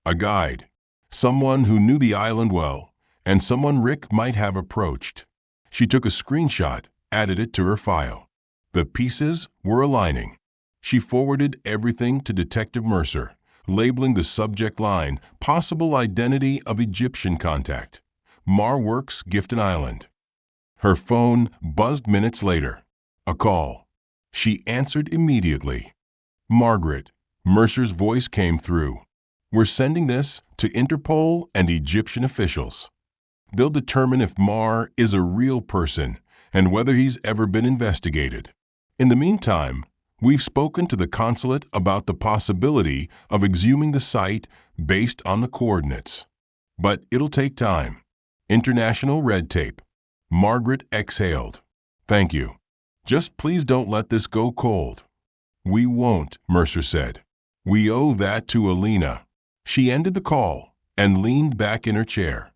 A guide. Someone who knew the island well, and someone Rick might have approached. She took a screenshot, added it to her file. The pieces were aligning. She forwarded everything to Detective Mercer, labeling the subject line Possible Identity of Egyptian Contact. Mar Works, Gifton Island. Her phone buzzed minutes later. A call. She answered immediately. Margaret, Mercer's voice came through. We're sending this to Interpol and Egyptian officials. They'll determine if Mar is a real person and whether he's ever been investigated. In the meantime, we've spoken to the consulate about the possibility of exhuming the site based on the coordinates. But it'll take time. International red tape. Margaret exhaled. Thank you. Just please don't let this go cold. We won't, Mercer said. We owe that to Alina. She ended the call and leaned back in her chair.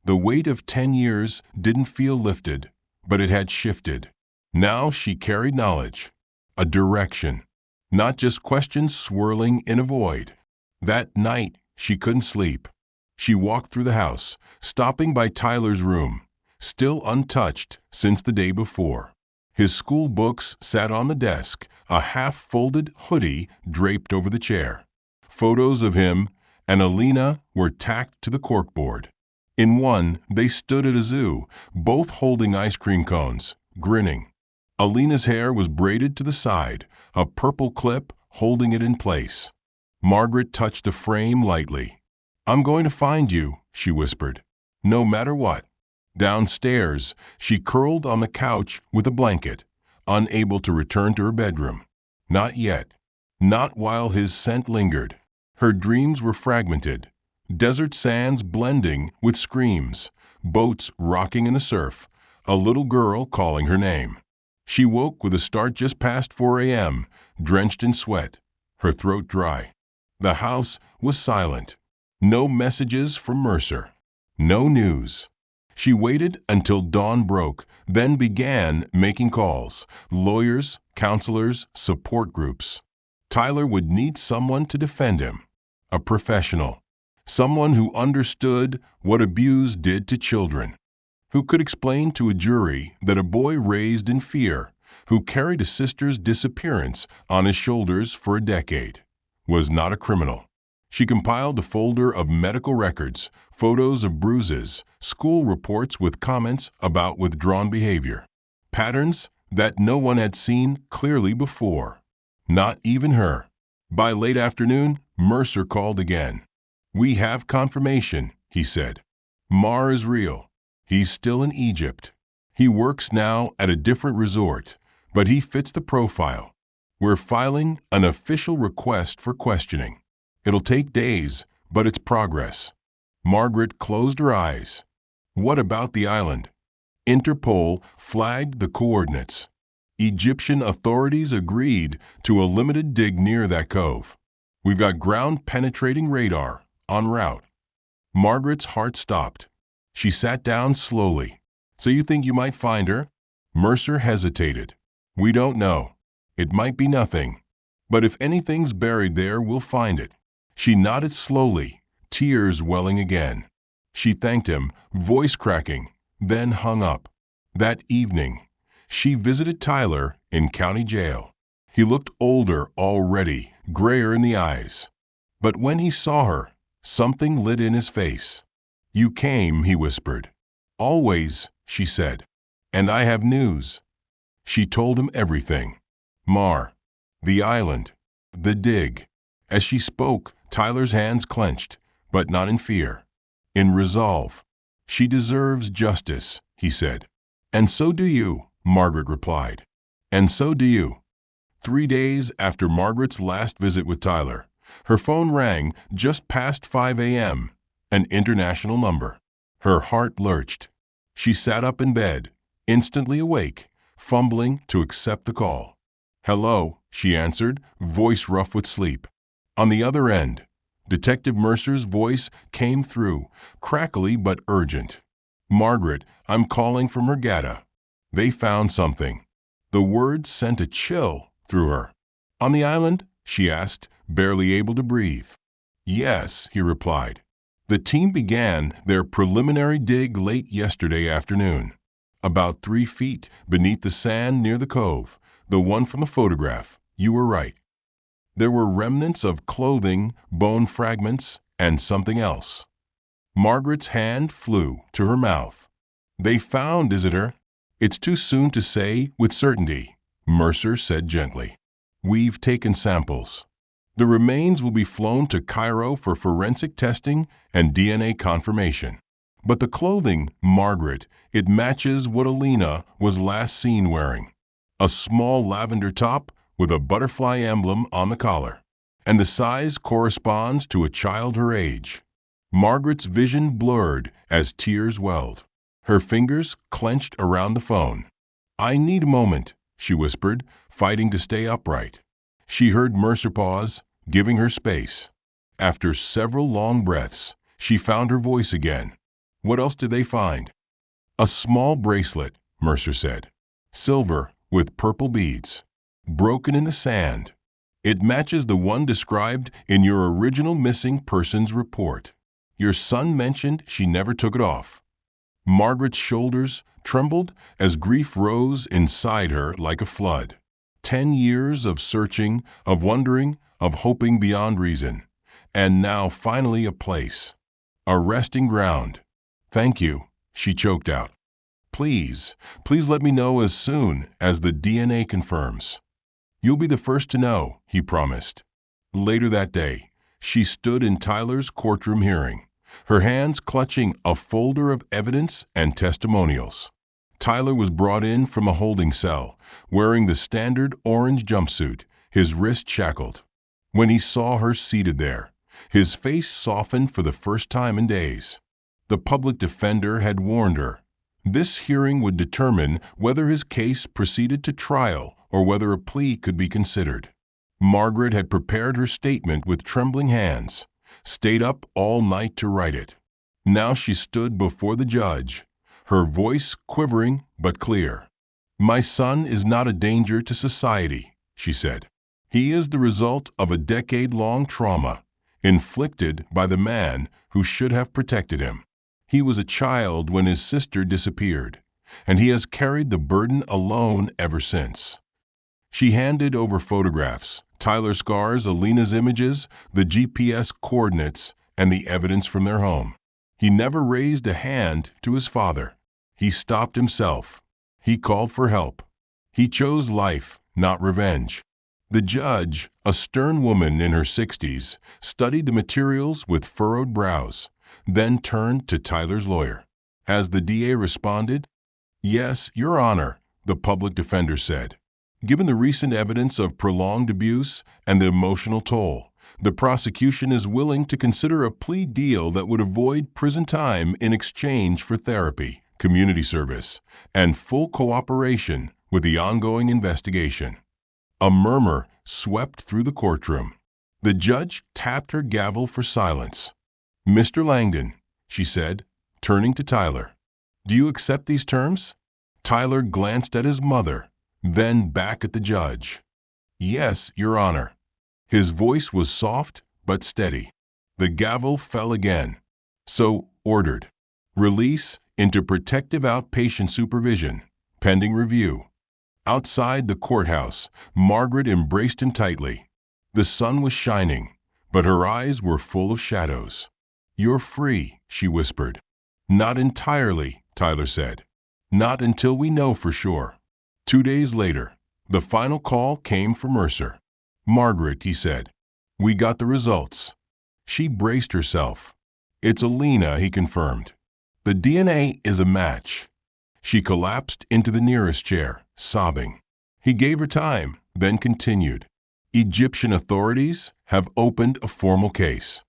The weight of 10 years didn't feel lifted, but it had shifted. Now she carried knowledge, a direction, not just questions swirling in a void. That night, she couldn't sleep. She walked through the house, stopping by Tyler's room, still untouched since the day before. His school books sat on the desk, a half-folded hoodie draped over the chair. Photos of him and Alina were tacked to the corkboard. In one, they stood at a zoo, both holding ice cream cones, grinning. Alina's hair was braided to the side, a purple clip holding it in place. Margaret touched the frame lightly. I'm going to find you, she whispered, no matter what. Downstairs, she curled on the couch with a blanket, unable to return to her bedroom. Not yet. Not while his scent lingered. Her dreams were fragmented. Desert sands blending with screams, boats rocking in the surf, a little girl calling her name. She woke with a start just past 4 a.m., drenched in sweat, her throat dry. The house was silent. No messages from Mercer. No news. She waited until dawn broke, then began making calls. Lawyers, counselors, support groups. Tyler would need someone to defend him. A professional. Someone who understood what abuse did to children. Who could explain to a jury that a boy raised in fear, who carried a sister's disappearance on his shoulders for a decade, was not a criminal. She compiled a folder of medical records, photos of bruises, school reports with comments about withdrawn behavior. Patterns that no one had seen clearly before. Not even her. By late afternoon, Mercer called again. We have confirmation, he said. Mar is real. He's still in Egypt. He works now at a different resort, but he fits the profile. We're filing an official request for questioning. It'll take days, but it's progress. Margaret closed her eyes. What about the island? Interpol flagged the coordinates. Egyptian authorities agreed to a limited dig near that cove. We've got ground-penetrating radar en route. Margaret's heart stopped. She sat down slowly. So you think you might find her? Mercer hesitated. We don't know. It might be nothing. But if anything's buried there, we'll find it. She nodded slowly, tears welling again. She thanked him, voice cracking, then hung up. That evening, she visited Tyler in county jail. He looked older already, grayer in the eyes. But when he saw her, something lit in his face. You came, he whispered. Always, she said. And I have news. She told him everything. Mar. The island. The dig. As she spoke, Tyler's hands clenched, but not in fear. In resolve. She deserves justice, he said. And so do you, Margaret replied. And so do you. 3 days after Margaret's last visit with Tyler, her phone rang just past 5 a.m., an international number. Her heart lurched. She sat up in bed, instantly awake, fumbling to accept the call. Hello, she answered, voice rough with sleep. On the other end, Detective Mercer's voice came through, crackly but urgent. Margaret, I'm calling from Regatta. They found something. The words sent a chill through her. On the island? She asked, barely able to breathe. Yes, he replied. The team began their preliminary dig late yesterday afternoon. About 3 feet beneath the sand near the cove, the one from the photograph. You were right. There were remnants of clothing, bone fragments, and something else. Margaret's hand flew to her mouth. They found Isidore. It's too soon to say with certainty, Mercer said gently. We've taken samples. The remains will be flown to Cairo for forensic testing and DNA confirmation. But the clothing, Margaret, it matches what Alina was last seen wearing. A small lavender top with a butterfly emblem on the collar. And the size corresponds to a child her age. Margaret's vision blurred as tears welled. Her fingers clenched around the phone. I need a moment, she whispered, fighting to stay upright. She heard Mercer pause, giving her space. After several long breaths, she found her voice again. What else did they find? A small bracelet, Mercer said. Silver with purple beads. Broken in the sand. It matches the one described in your original missing persons report. Your son mentioned she never took it off. Margaret's shoulders trembled as grief rose inside her like a flood. 10 years of searching, of wondering, of hoping beyond reason. And now finally a place. A resting ground. Thank you, she choked out. Please let me know as soon as the DNA confirms. You'll be the first to know, he promised. Later that day, she stood in Tyler's courtroom hearing, her hands clutching a folder of evidence and testimonials. Tyler was brought in from a holding cell, wearing the standard orange jumpsuit, his wrist shackled. When he saw her seated there, his face softened for the first time in days. The public defender had warned her. This hearing would determine whether his case proceeded to trial or whether a plea could be considered. Margaret had prepared her statement with trembling hands, stayed up all night to write it. Now she stood before the judge, her voice quivering but clear. My son is not a danger to society, she said. He is the result of a decade-long trauma, inflicted by the man who should have protected him. He was a child when his sister disappeared, and he has carried the burden alone ever since. She handed over photographs, Tyler's scars, Alina's images, the GPS coordinates, and the evidence from their home. He never raised a hand to his father. He stopped himself. He called for help. He chose life, not revenge. The judge, a stern woman in her 60s, studied the materials with furrowed brows, then turned to Tyler's lawyer. Has the DA responded? Yes, Your Honor, the public defender said. Given the recent evidence of prolonged abuse and the emotional toll, the prosecution is willing to consider a plea deal that would avoid prison time in exchange for therapy, community service, and full cooperation with the ongoing investigation. A murmur swept through the courtroom. The judge tapped her gavel for silence. Mr. Langdon, she said, turning to Tyler. Do you accept these terms? Tyler glanced at his mother, then back at the judge. Yes, Your Honor. His voice was soft but steady. The gavel fell again. So ordered. Release into protective outpatient supervision, pending review. Outside the courthouse, Margaret embraced him tightly. The sun was shining, but her eyes were full of shadows. You're free, she whispered. Not entirely, Tyler said. Not until we know for sure. 2 days later, the final call came from Mercer. Margaret, he said. We got the results. She braced herself. It's Alina, he confirmed. The DNA is a match. She collapsed into the nearest chair, sobbing. He gave her time, then continued. Egyptian authorities have opened a formal case.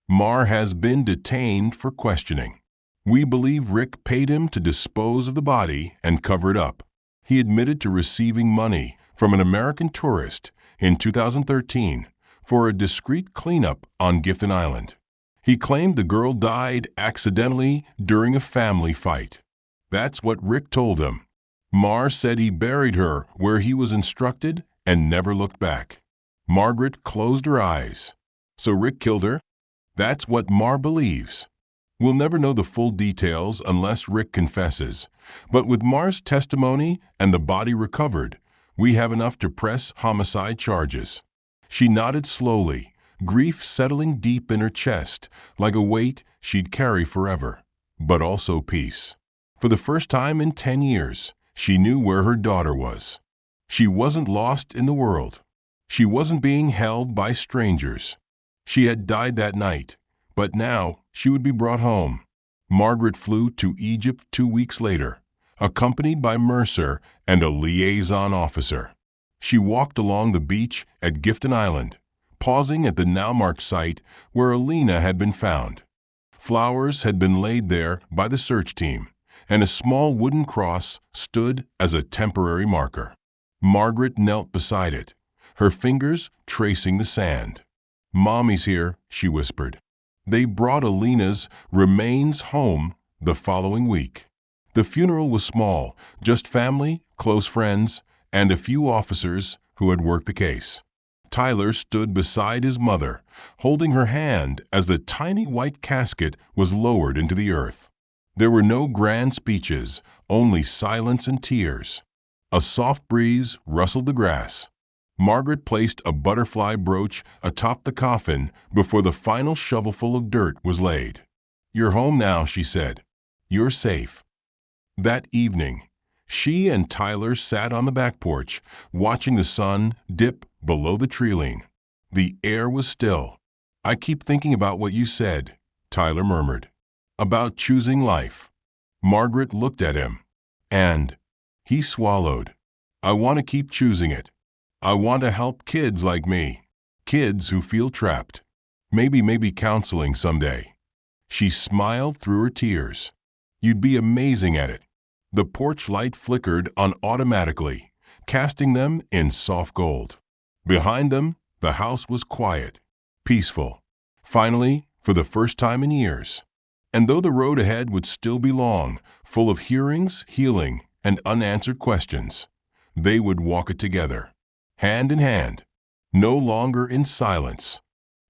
Mar has been detained for questioning. We believe Rick paid him to dispose of the body and cover it up. He admitted to receiving money from an American tourist in 2013 for a discreet cleanup on Gifton Island. He claimed the girl died accidentally during a family fight. That's what Rick told him. Mar said he buried her where he was instructed and never looked back. Margaret closed her eyes. So Rick killed her? That's what Mar believes. We'll never know the full details unless Rick confesses, but with Mars' testimony and the body recovered, we have enough to press homicide charges. She nodded slowly, grief settling deep in her chest, like a weight she'd carry forever, but also peace. For the first time in 10 years, she knew where her daughter was. She wasn't lost in the world. She wasn't being held by strangers. She had died that night, but now she would be brought home. Margaret flew to Egypt 2 weeks later, accompanied by Mercer and a liaison officer. She walked along the beach at Gifton Island, pausing at the now-marked site where Alina had been found. Flowers had been laid there by the search team, and a small wooden cross stood as a temporary marker. Margaret knelt beside it, her fingers tracing the sand. "Mommy's here," she whispered. They brought Alina's remains home the following week. The funeral was small, just family, close friends, and a few officers who had worked the case. Tyler stood beside his mother, holding her hand as the tiny white casket was lowered into the earth. There were no grand speeches, only silence and tears. A soft breeze rustled the grass. Margaret placed a butterfly brooch atop the coffin before the final shovelful of dirt was laid. "You're home now," she said. "You're safe." That evening, she and Tyler sat on the back porch, watching the sun dip below the tree-line. The air was still. "I keep thinking about what you said," Tyler murmured. "About choosing life." Margaret looked at him. "And?" He swallowed. "I want to keep choosing it. I want to help kids like me. Kids who feel trapped. Maybe counseling someday." She smiled through her tears. "You'd be amazing at it." The porch light flickered on automatically, casting them in soft gold. Behind them, the house was quiet, peaceful. Finally, for the first time in years. And though the road ahead would still be long, full of hearings, healing, and unanswered questions, they would walk it together, hand in hand, no longer in silence.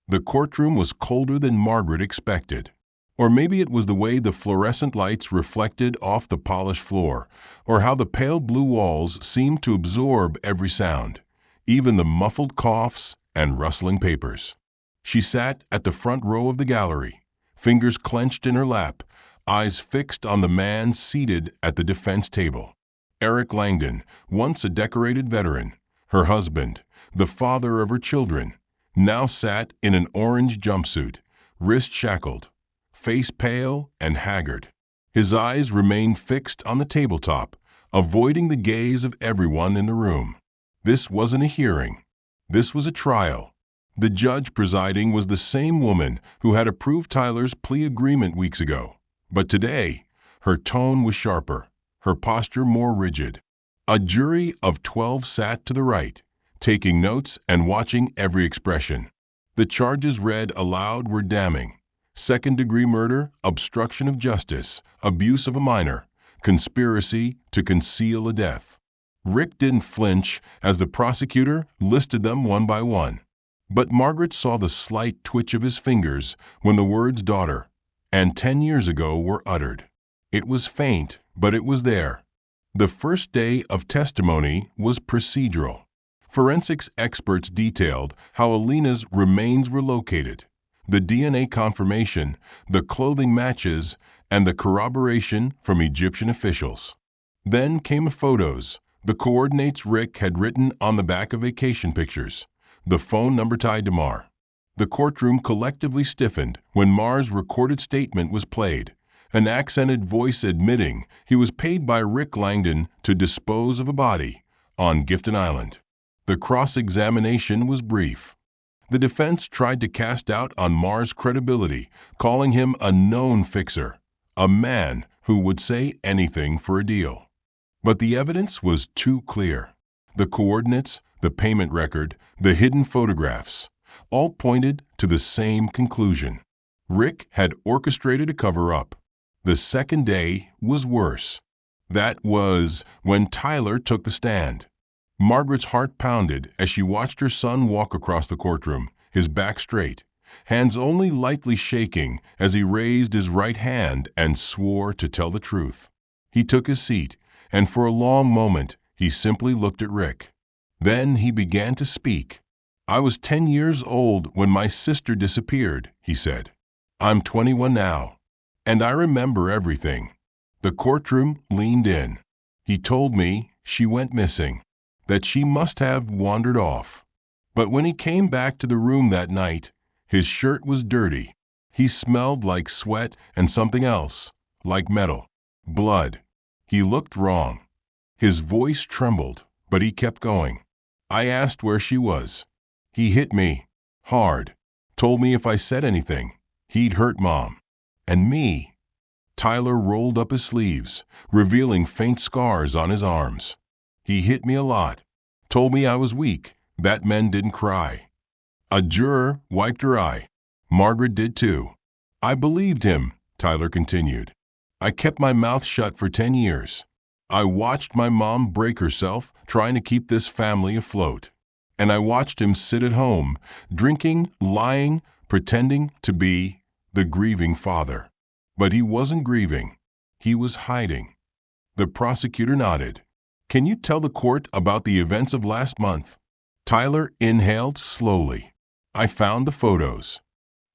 The courtroom was colder than Margaret expected. Or maybe it was the way the fluorescent lights reflected off the polished floor, or how the pale blue walls seemed to absorb every sound, even the muffled coughs and rustling papers. She sat at the front row of the gallery, fingers clenched in her lap, eyes fixed on the man seated at the defense table. Eric Langdon, once a decorated veteran, her husband, the father of her children, now sat in an orange jumpsuit, wrist shackled, face pale and haggard. His eyes remained fixed on the tabletop, avoiding the gaze of everyone in the room. This wasn't a hearing. This was a trial. The judge presiding was the same woman who had approved Tyler's plea agreement weeks ago. But today, her tone was sharper, her posture more rigid. A jury of 12 sat to the right, taking notes and watching every expression. The charges read aloud were damning. Second-degree murder, obstruction of justice, abuse of a minor, conspiracy to conceal a death. Rick didn't flinch as the prosecutor listed them one by one. But Margaret saw the slight twitch of his fingers when the words "daughter" and 10 years ago were uttered. It was faint, but it was there. The first day of testimony was procedural. Forensics experts detailed how Alina's remains were located, the DNA confirmation, the clothing matches, and the corroboration from Egyptian officials. Then came photos, the coordinates Rick had written on the back of vacation pictures, the phone number tied to Mar. The courtroom collectively stiffened when Mar's recorded statement was played, an accented voice admitting he was paid by Rick Langdon to dispose of a body on Gifton Island. The cross-examination was brief. The defense tried to cast doubt on Mar's credibility, calling him a known fixer, a man who would say anything for a deal. But the evidence was too clear. The coordinates, the payment record, the hidden photographs, all pointed to the same conclusion. Rick had orchestrated a cover-up. The second day was worse. That was when Tyler took the stand. Margaret's heart pounded as she watched her son walk across the courtroom, his back straight, hands only lightly shaking as he raised his right hand and swore to tell the truth. He took his seat, and for a long moment he simply looked at Rick. Then he began to speak. "I was 10 years old when my sister disappeared," he said. "I'm 21 now, and I remember everything." The courtroom leaned in. "He told me she went missing, that she must have wandered off. But when he came back to the room that night, his shirt was dirty. He smelled like sweat and something else, like metal. Blood. He looked wrong." His voice trembled, but he kept going. "I asked where she was. He hit me. Hard. Told me if I said anything, he'd hurt Mom. And me." Tyler rolled up his sleeves, revealing faint scars on his arms. "He hit me a lot. Told me I was weak, that men didn't cry." A juror wiped her eye. Margaret did too. "I believed him," Tyler continued. "I kept my mouth shut for 10 years. I watched my mom break herself trying to keep this family afloat. And I watched him sit at home, drinking, lying, pretending to be the grieving father. But he wasn't grieving. He was hiding." The prosecutor nodded. "Can you tell the court about the events of last month?" Tyler inhaled slowly. "I found the photos.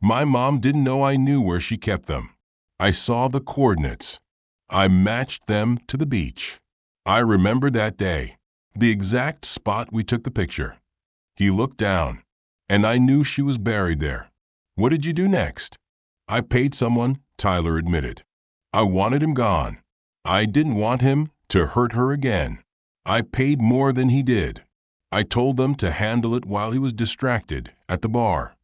My mom didn't know I knew where she kept them. I saw the coordinates. I matched them to the beach. I remember that day, the exact spot we took the picture." He looked down. "And I knew she was buried there." "What did you do next?" "I paid someone," Tyler admitted. "I wanted him gone. I didn't want him to hurt her again. I paid more than he did. I told them to handle it while he was distracted at the bar."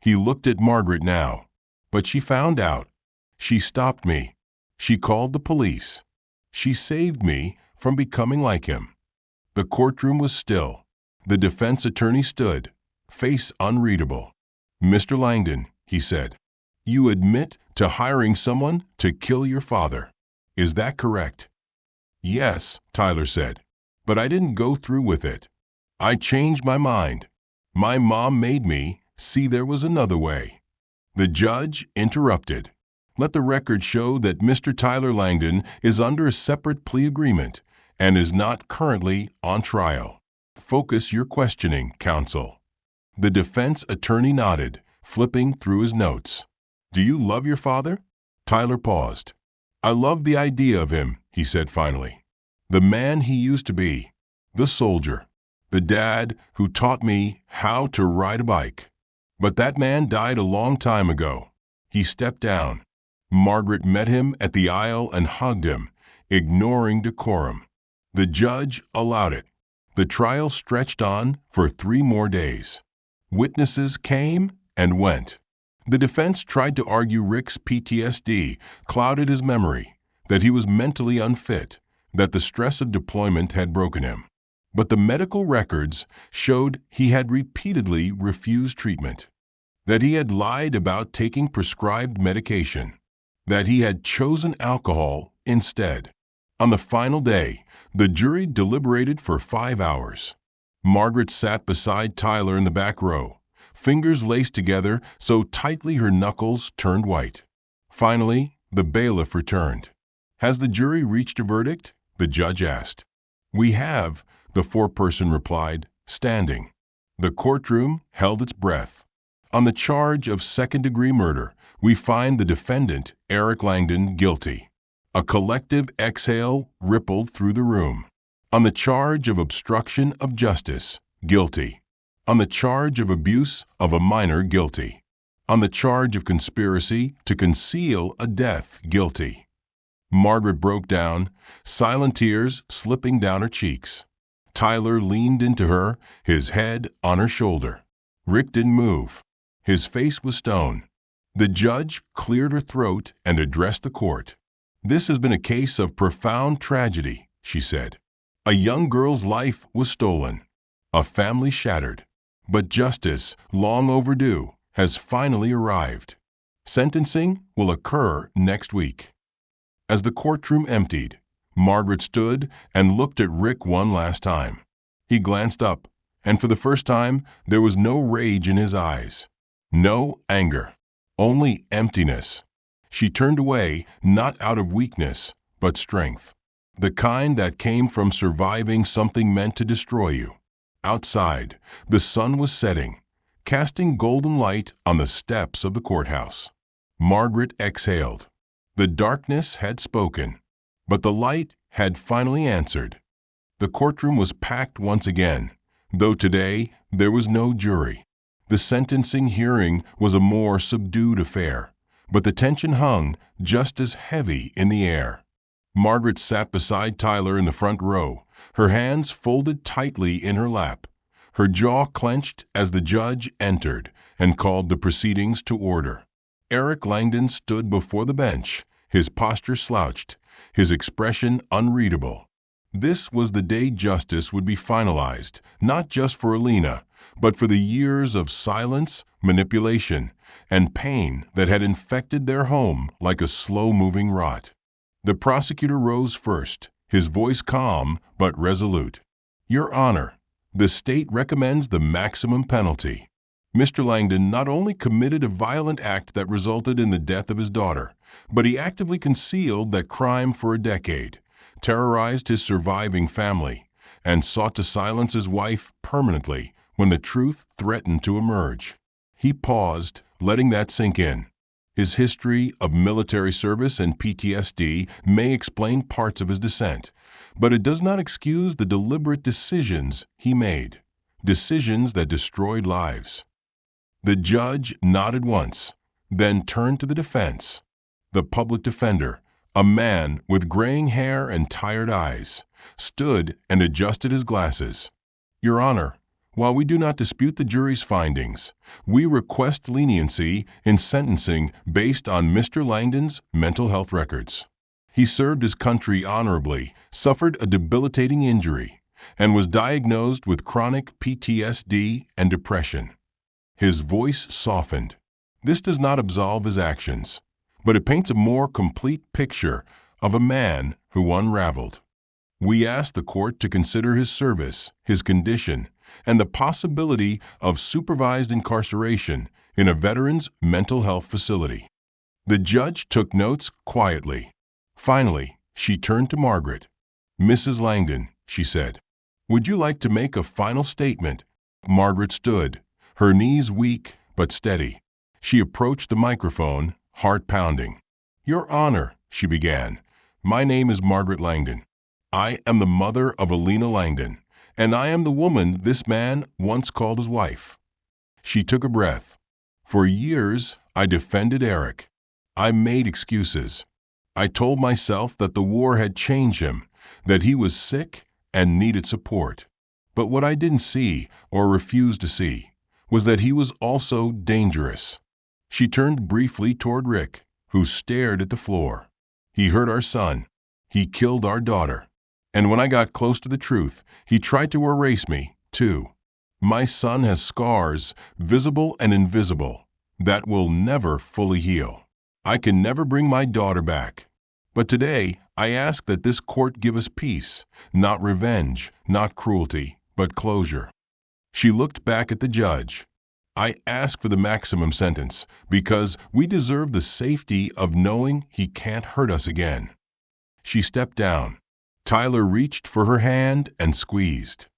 He looked at Margaret now. "But she found out. She stopped me. She called the police. She saved me from becoming like him." The courtroom was still. The defense attorney stood, face unreadable. "Mr. Langdon," he said, "you admit to hiring someone to kill your father. Is that correct?" "Yes," Tyler said, "but I didn't go through with it. I changed my mind. My mom made me see there was another way." The judge interrupted. "Let the record show that Mr. Tyler Langdon is under a separate plea agreement and is not currently on trial. Focus your questioning, counsel." The defense attorney nodded, flipping through his notes. "Do you love your father?" Tyler paused. "I love the idea of him," he said finally. "The man he used to be. The soldier. The dad who taught me how to ride a bike. But that man died a long time ago." He stepped down. Margaret met him at the aisle and hugged him, ignoring decorum. The judge allowed it. The trial stretched on for 3 more days. Witnesses came and went. The defense tried to argue Rick's PTSD clouded his memory, that he was mentally unfit, that the stress of deployment had broken him. But the medical records showed he had repeatedly refused treatment, that he had lied about taking prescribed medication, that he had chosen alcohol instead. On the final day, the jury deliberated for 5 hours. Margaret sat beside Tyler in the back row, fingers laced together so tightly her knuckles turned white. Finally, the bailiff returned. "Has the jury reached a verdict?" the judge asked. "We have," the foreperson replied, standing. The courtroom held its breath. "On the charge of second-degree murder, we find the defendant, Eric Langdon, guilty." A collective exhale rippled through the room. "On the charge of obstruction of justice, guilty." "On the charge of abuse of a minor, guilty." "On the charge of conspiracy to conceal a death, guilty." Margaret broke down, silent tears slipping down her cheeks. Tyler leaned into her, his head on her shoulder. Rick didn't move. His face was stone. The judge cleared her throat and addressed the court. "This has been a case of profound tragedy," she said. "A young girl's life was stolen, a family shattered. But justice, long overdue, has finally arrived. Sentencing will occur next week." As the courtroom emptied, Margaret stood and looked at Rick one last time. He glanced up, and for the first time there was no rage in his eyes. No anger. Only emptiness. She turned away, not out of weakness, but strength. The kind that came from surviving something meant to destroy you. Outside, the sun was setting, casting golden light on the steps of the courthouse. Margaret exhaled. The darkness had spoken, but the light had finally answered. The courtroom was packed once again, though today there was no jury. The sentencing hearing was a more subdued affair, but the tension hung just as heavy in the air. Margaret sat beside Tyler in the front row, her hands folded tightly in her lap, her jaw clenched as the judge entered and called the proceedings to order. Eric Langdon stood before the bench, his posture slouched, his expression unreadable. This was the day justice would be finalized, not just for Alina, but for the years of silence, manipulation, and pain that had infected their home like a slow-moving rot. The prosecutor rose first, his voice calm but resolute. Your Honor, the state recommends the maximum penalty. Mr. Langdon not only committed a violent act that resulted in the death of his daughter, but he actively concealed that crime for a decade, terrorized his surviving family, and sought to silence his wife permanently when the truth threatened to emerge. He paused, letting that sink in. His history of military service and PTSD may explain parts of his dissent, but it does not excuse the deliberate decisions he made, decisions that destroyed lives. The judge nodded once, then turned to the defense. The public defender, a man with graying hair and tired eyes, stood and adjusted his glasses. Your Honor, while we do not dispute the jury's findings, we request leniency in sentencing based on Mr. Langdon's mental health records. He served his country honorably, suffered a debilitating injury, and was diagnosed with chronic PTSD and depression. His voice softened. This does not absolve his actions, but it paints a more complete picture of a man who unraveled. We ask the court to consider his service, his condition, and the possibility of supervised incarceration in a veteran's mental health facility. The judge took notes quietly. Finally, she turned to Margaret. Mrs. Langdon, she said, would you like to make a final statement? Margaret stood, her knees weak but steady. She approached the microphone, heart pounding. Your Honor, she began, my name is Margaret Langdon. I am the mother of Alina Langdon, and I am the woman this man once called his wife. She took a breath. For years, I defended Eric. I made excuses. I told myself that the war had changed him, that he was sick and needed support. But what I didn't see, or refused to see, was that he was also dangerous. She turned briefly toward Rick, who stared at the floor. He hurt our son. He killed our daughter. And when I got close to the truth, he tried to erase me, too. My son has scars, visible and invisible, that will never fully heal. I can never bring my daughter back. But today, I ask that this court give us peace, not revenge, not cruelty, but closure. She looked back at the judge. I ask for the maximum sentence because we deserve the safety of knowing he can't hurt us again. She stepped down. Tyler reached for her hand and squeezed.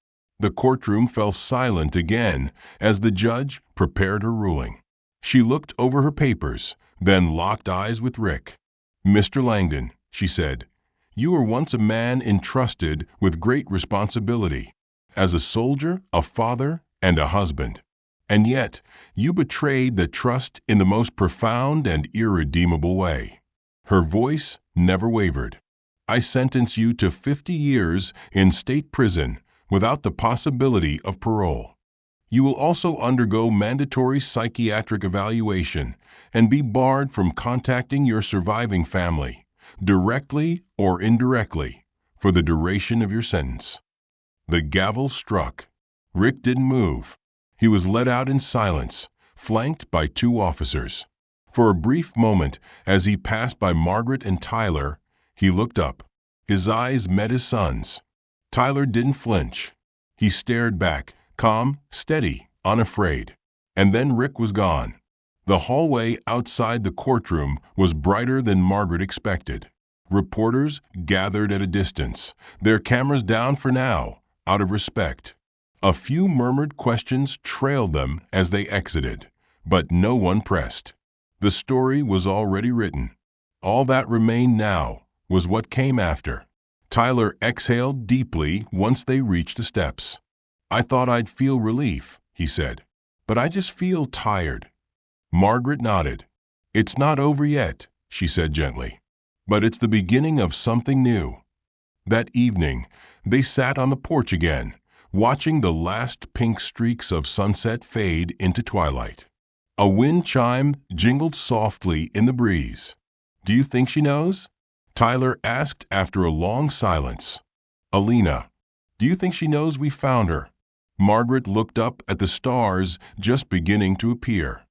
The courtroom fell silent again as the judge prepared her ruling. She looked over her papers, then locked eyes with Rick. Mr. Langdon, she said, you were once a man entrusted with great responsibility, as a soldier, a father, and a husband. And yet, you betrayed the trust in the most profound and irredeemable way. Her voice never wavered. I sentence you to 50 years in state prison without the possibility of parole. You will also undergo mandatory psychiatric evaluation and be barred from contacting your surviving family, directly or indirectly, for the duration of your sentence. The gavel struck. Rick didn't move. He was led out in silence, flanked by 2 officers. For a brief moment, as he passed by Margaret and Tyler, he looked up. His eyes met his son's. Tyler didn't flinch. He stared back, calm, steady, unafraid. And then Rick was gone. The hallway outside the courtroom was brighter than Margaret expected. Reporters gathered at a distance, their cameras down for now, out of respect. A few murmured questions trailed them as they exited, but no one pressed. The story was already written. All that remained now was what came after. Tyler exhaled deeply once they reached the steps. "I thought I'd feel relief," he said, "but I just feel tired." Margaret nodded. "It's not over yet," she said gently, "but it's the beginning of something new." That evening, they sat on the porch again, watching the last pink streaks of sunset fade into twilight. A wind chime jingled softly in the breeze. "Do you think she knows?" Tyler asked after a long silence. "Alina, do you think she knows we found her?" Margaret looked up at the stars just beginning to appear.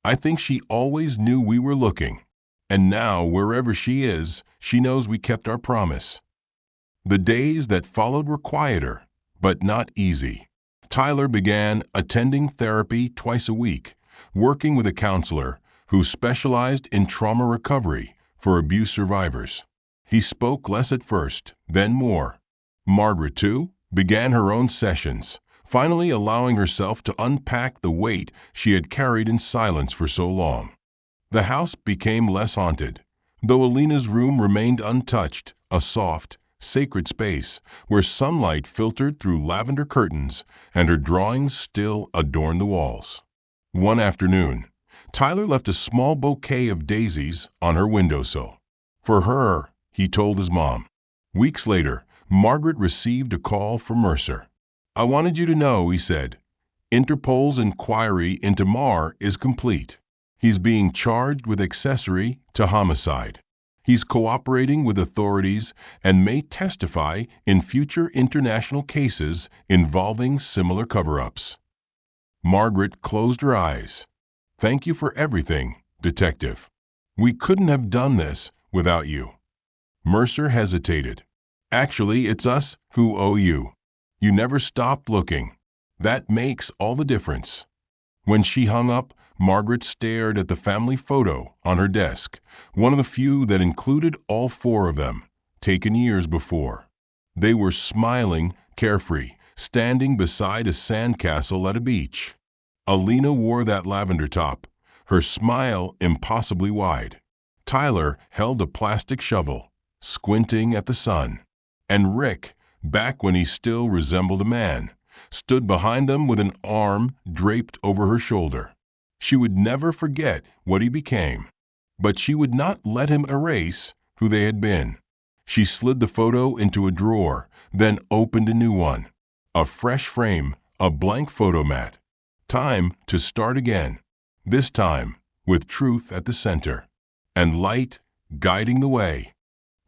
"I think she always knew we were looking. And now, wherever she is, she knows we kept our promise." The days that followed were quieter, but not easy. Tyler began attending therapy twice a week, working with a counselor who specialized in trauma recovery for abuse survivors. He spoke less at first, then more. Margaret, too, began her own sessions, finally allowing herself to unpack the weight she had carried in silence for so long. The house became less haunted, though Alina's room remained untouched, a soft, sacred space where sunlight filtered through lavender curtains and her drawings still adorned the walls. One afternoon, Tyler left a small bouquet of daisies on her windowsill. "For her," he told his mom. Weeks later, Margaret received a call from Mercer. "I wanted you to know," he said, "Interpol's inquiry into Marr is complete. He's being charged with accessory to homicide. He's cooperating with authorities and may testify in future international cases involving similar cover-ups." Margaret closed her eyes. "Thank you for everything, Detective. We couldn't have done this without you." Mercer hesitated. "Actually, it's us who owe you. You never stopped looking. That makes all the difference." When she hung up, Margaret stared at the family photo on her desk, one of the few that included all four of them, taken years before. They were smiling, carefree, standing beside a sandcastle at a beach. Alina wore that lavender top, her smile impossibly wide. Tyler held a plastic shovel, squinting at the sun. And Rick, back when he still resembled a man, stood behind them with an arm draped over her shoulder. She would never forget what he became, but she would not let him erase who they had been. She slid the photo into a drawer, then opened a new one. A fresh frame, a blank photo mat. Time to start again, this time with truth at the center, and light guiding the way.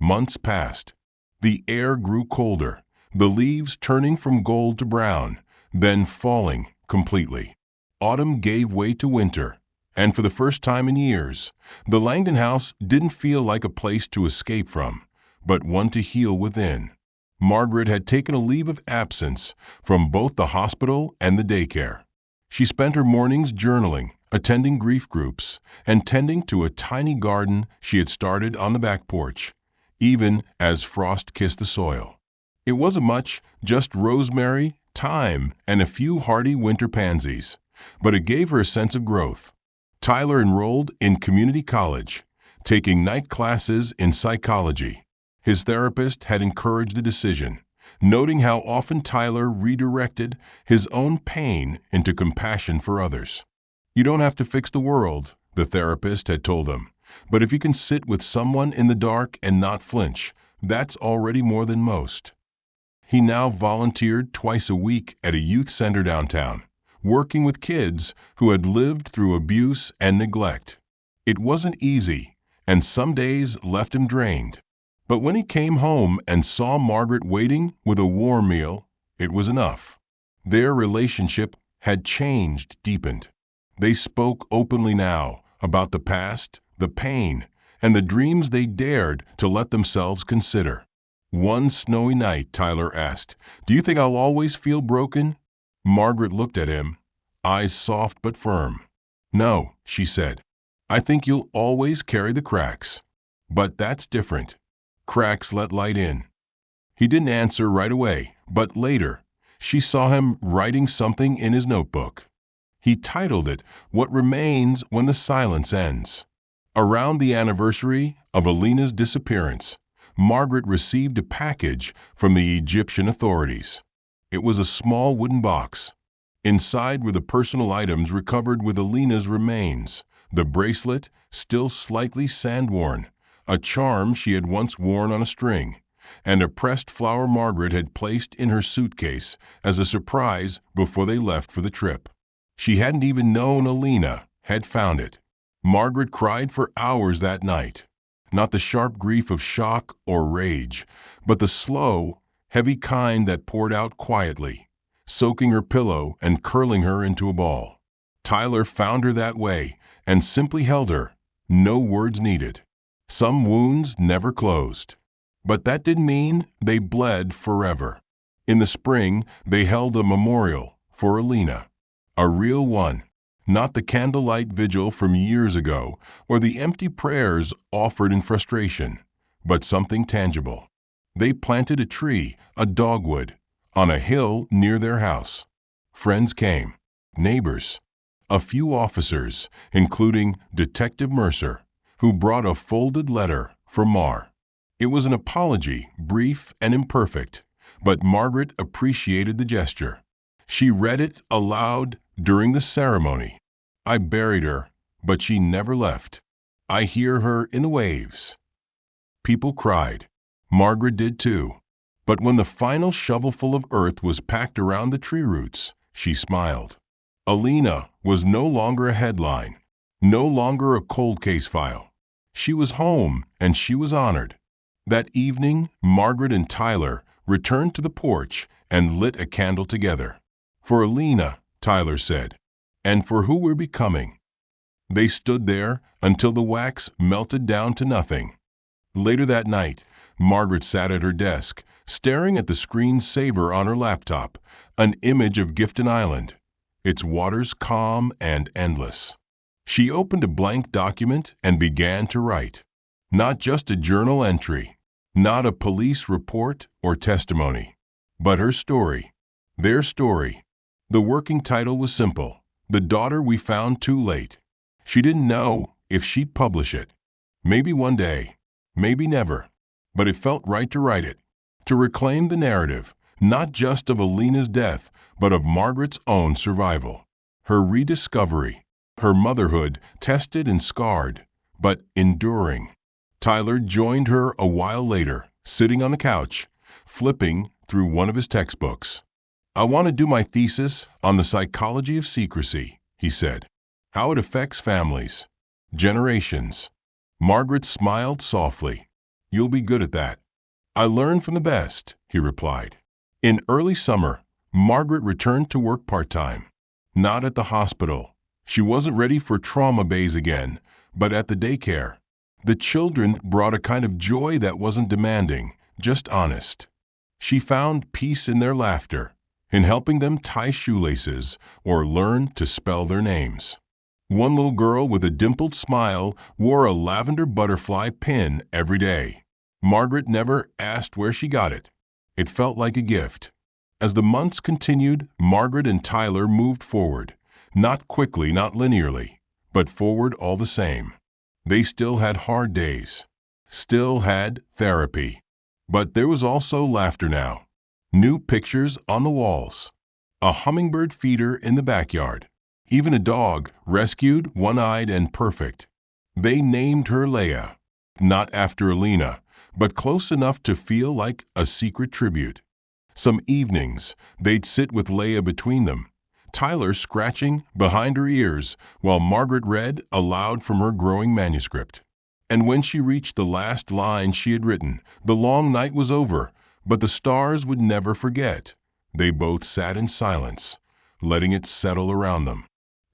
Months passed. The air grew colder, the leaves turning from gold to brown, then falling completely. Autumn gave way to winter, and for the first time in years, the Langdon house didn't feel like a place to escape from, but one to heal within. Margaret had taken a leave of absence from both the hospital and the daycare. She spent her mornings journaling, attending grief groups, and tending to a tiny garden she had started on the back porch, even as frost kissed the soil. It wasn't much, just rosemary, thyme, and a few hardy winter pansies, but it gave her a sense of growth. Tyler enrolled in community college, taking night classes in psychology. His therapist had encouraged the decision, noting how often Tyler redirected his own pain into compassion for others. "You don't have to fix the world," the therapist had told him, "but if you can sit with someone in the dark and not flinch, that's already more than most." He now volunteered twice a week at a youth center downtown, working with kids who had lived through abuse and neglect. It wasn't easy, and some days left him drained. But when he came home and saw Margaret waiting with a warm meal, it was enough. Their relationship had changed, deepened. They spoke openly now about the past, the pain, and the dreams they dared to let themselves consider. One snowy night, Tyler asked, "Do you think I'll always feel broken?" Margaret looked at him, eyes soft but firm. "No," she said. "I think you'll always carry the cracks. But that's different. Cracks let light in." He didn't answer right away, but later, she saw him writing something in his notebook. He titled it, "What Remains When the Silence Ends." Around the anniversary of Alina's disappearance, Margaret received a package from the Egyptian authorities. It was a small wooden box. Inside were the personal items recovered with Alina's remains: the bracelet, still slightly sand-worn, a charm she had once worn on a string, and a pressed flower Margaret had placed in her suitcase as a surprise before they left for the trip. She hadn't even known Alina had found it. Margaret cried for hours that night. Not the sharp grief of shock or rage, but the slow, heavy kind that poured out quietly, soaking her pillow and curling her into a ball. Tyler found her that way and simply held her, no words needed. Some wounds never closed. But that didn't mean they bled forever. In the spring, they held a memorial for Alina. A real one. Not the candlelight vigil from years ago or the empty prayers offered in frustration, but something tangible. They planted a tree, a dogwood, on a hill near their house. Friends came, neighbors, a few officers, including Detective Mercer, who brought a folded letter from Mar. It was an apology, brief and imperfect, but Margaret appreciated the gesture. She read it aloud during the ceremony. "I buried her, but she never left. I hear her in the waves." People cried. Margaret did too. But when the final shovelful of earth was packed around the tree roots, she smiled. Alina was no longer a headline, no longer a cold case file. She was home, and she was honored. That evening, Margaret and Tyler returned to the porch and lit a candle together. "For Alina," Tyler said, "and for who we're becoming." They stood there until the wax melted down to nothing. Later that night, Margaret sat at her desk, staring at the screensaver on her laptop, an image of Gifton Island, its waters calm and endless. She opened a blank document and began to write. Not just a journal entry, not a police report or testimony, but her story, their story. The working title was simple: "The Daughter We Found Too Late." She didn't know if she'd publish it. Maybe one day, maybe never. But it felt right to write it, to reclaim the narrative, not just of Alina's death, but of Margaret's own survival, her rediscovery, her motherhood tested and scarred, but enduring. Tyler joined her a while later, sitting on the couch, flipping through one of his textbooks. "I want to do my thesis on the psychology of secrecy," he said. "How it affects families, generations." Margaret smiled softly. "You'll be good at that." "I learn from the best," he replied. In early summer, Margaret returned to work part-time. Not at the hospital. She wasn't ready for trauma bays again, but at the daycare. The children brought a kind of joy that wasn't demanding, just honest. She found peace in their laughter, in helping them tie shoelaces or learn to spell their names. One little girl with a dimpled smile wore a lavender butterfly pin every day. Margaret never asked where she got it. It felt like a gift. As the months continued, Margaret and Tyler moved forward. Not quickly, not linearly, but forward all the same. They still had hard days. Still had therapy. But there was also laughter now. New pictures on the walls. A hummingbird feeder in the backyard. Even a dog, rescued, one-eyed and perfect. They named her Leia. Not after Alina, but close enough to feel like a secret tribute. Some evenings, they'd sit with Leia between them, Tyler scratching behind her ears while Margaret read aloud from her growing manuscript. And when she reached the last line she had written, the long night was over, but the stars would never forget. They both sat in silence, letting it settle around them.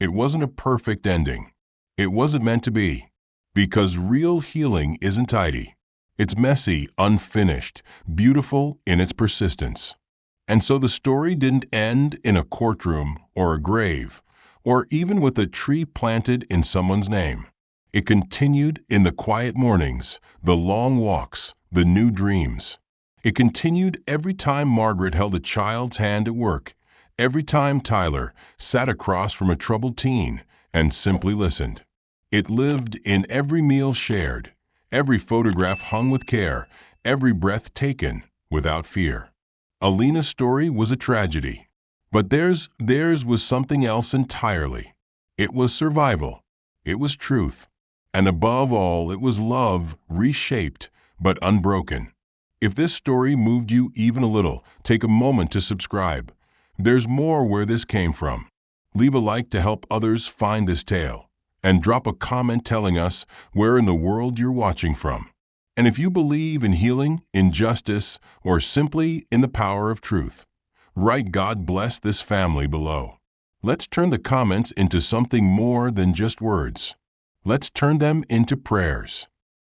It wasn't a perfect ending. It wasn't meant to be. Because real healing isn't tidy. It's messy, unfinished, beautiful in its persistence. And so the story didn't end in a courtroom or a grave or even with a tree planted in someone's name. It continued in the quiet mornings, the long walks, the new dreams. It continued every time Margaret held a child's hand at work, every time Tyler sat across from a troubled teen and simply listened. It lived in every meal shared, every photograph hung with care, every breath taken without fear. Alina's story was a tragedy, but theirs was something else entirely. It was survival, it was truth, and above all, it was love reshaped but unbroken. If this story moved you even a little, take a moment to subscribe. There's more where this came from. Leave a like to help others find this tale, and drop a comment telling us where in the world you're watching from. And if you believe in healing, in justice, or simply in the power of truth, write "God bless this family" below. Let's turn the comments into something more than just words. Let's turn them into prayers.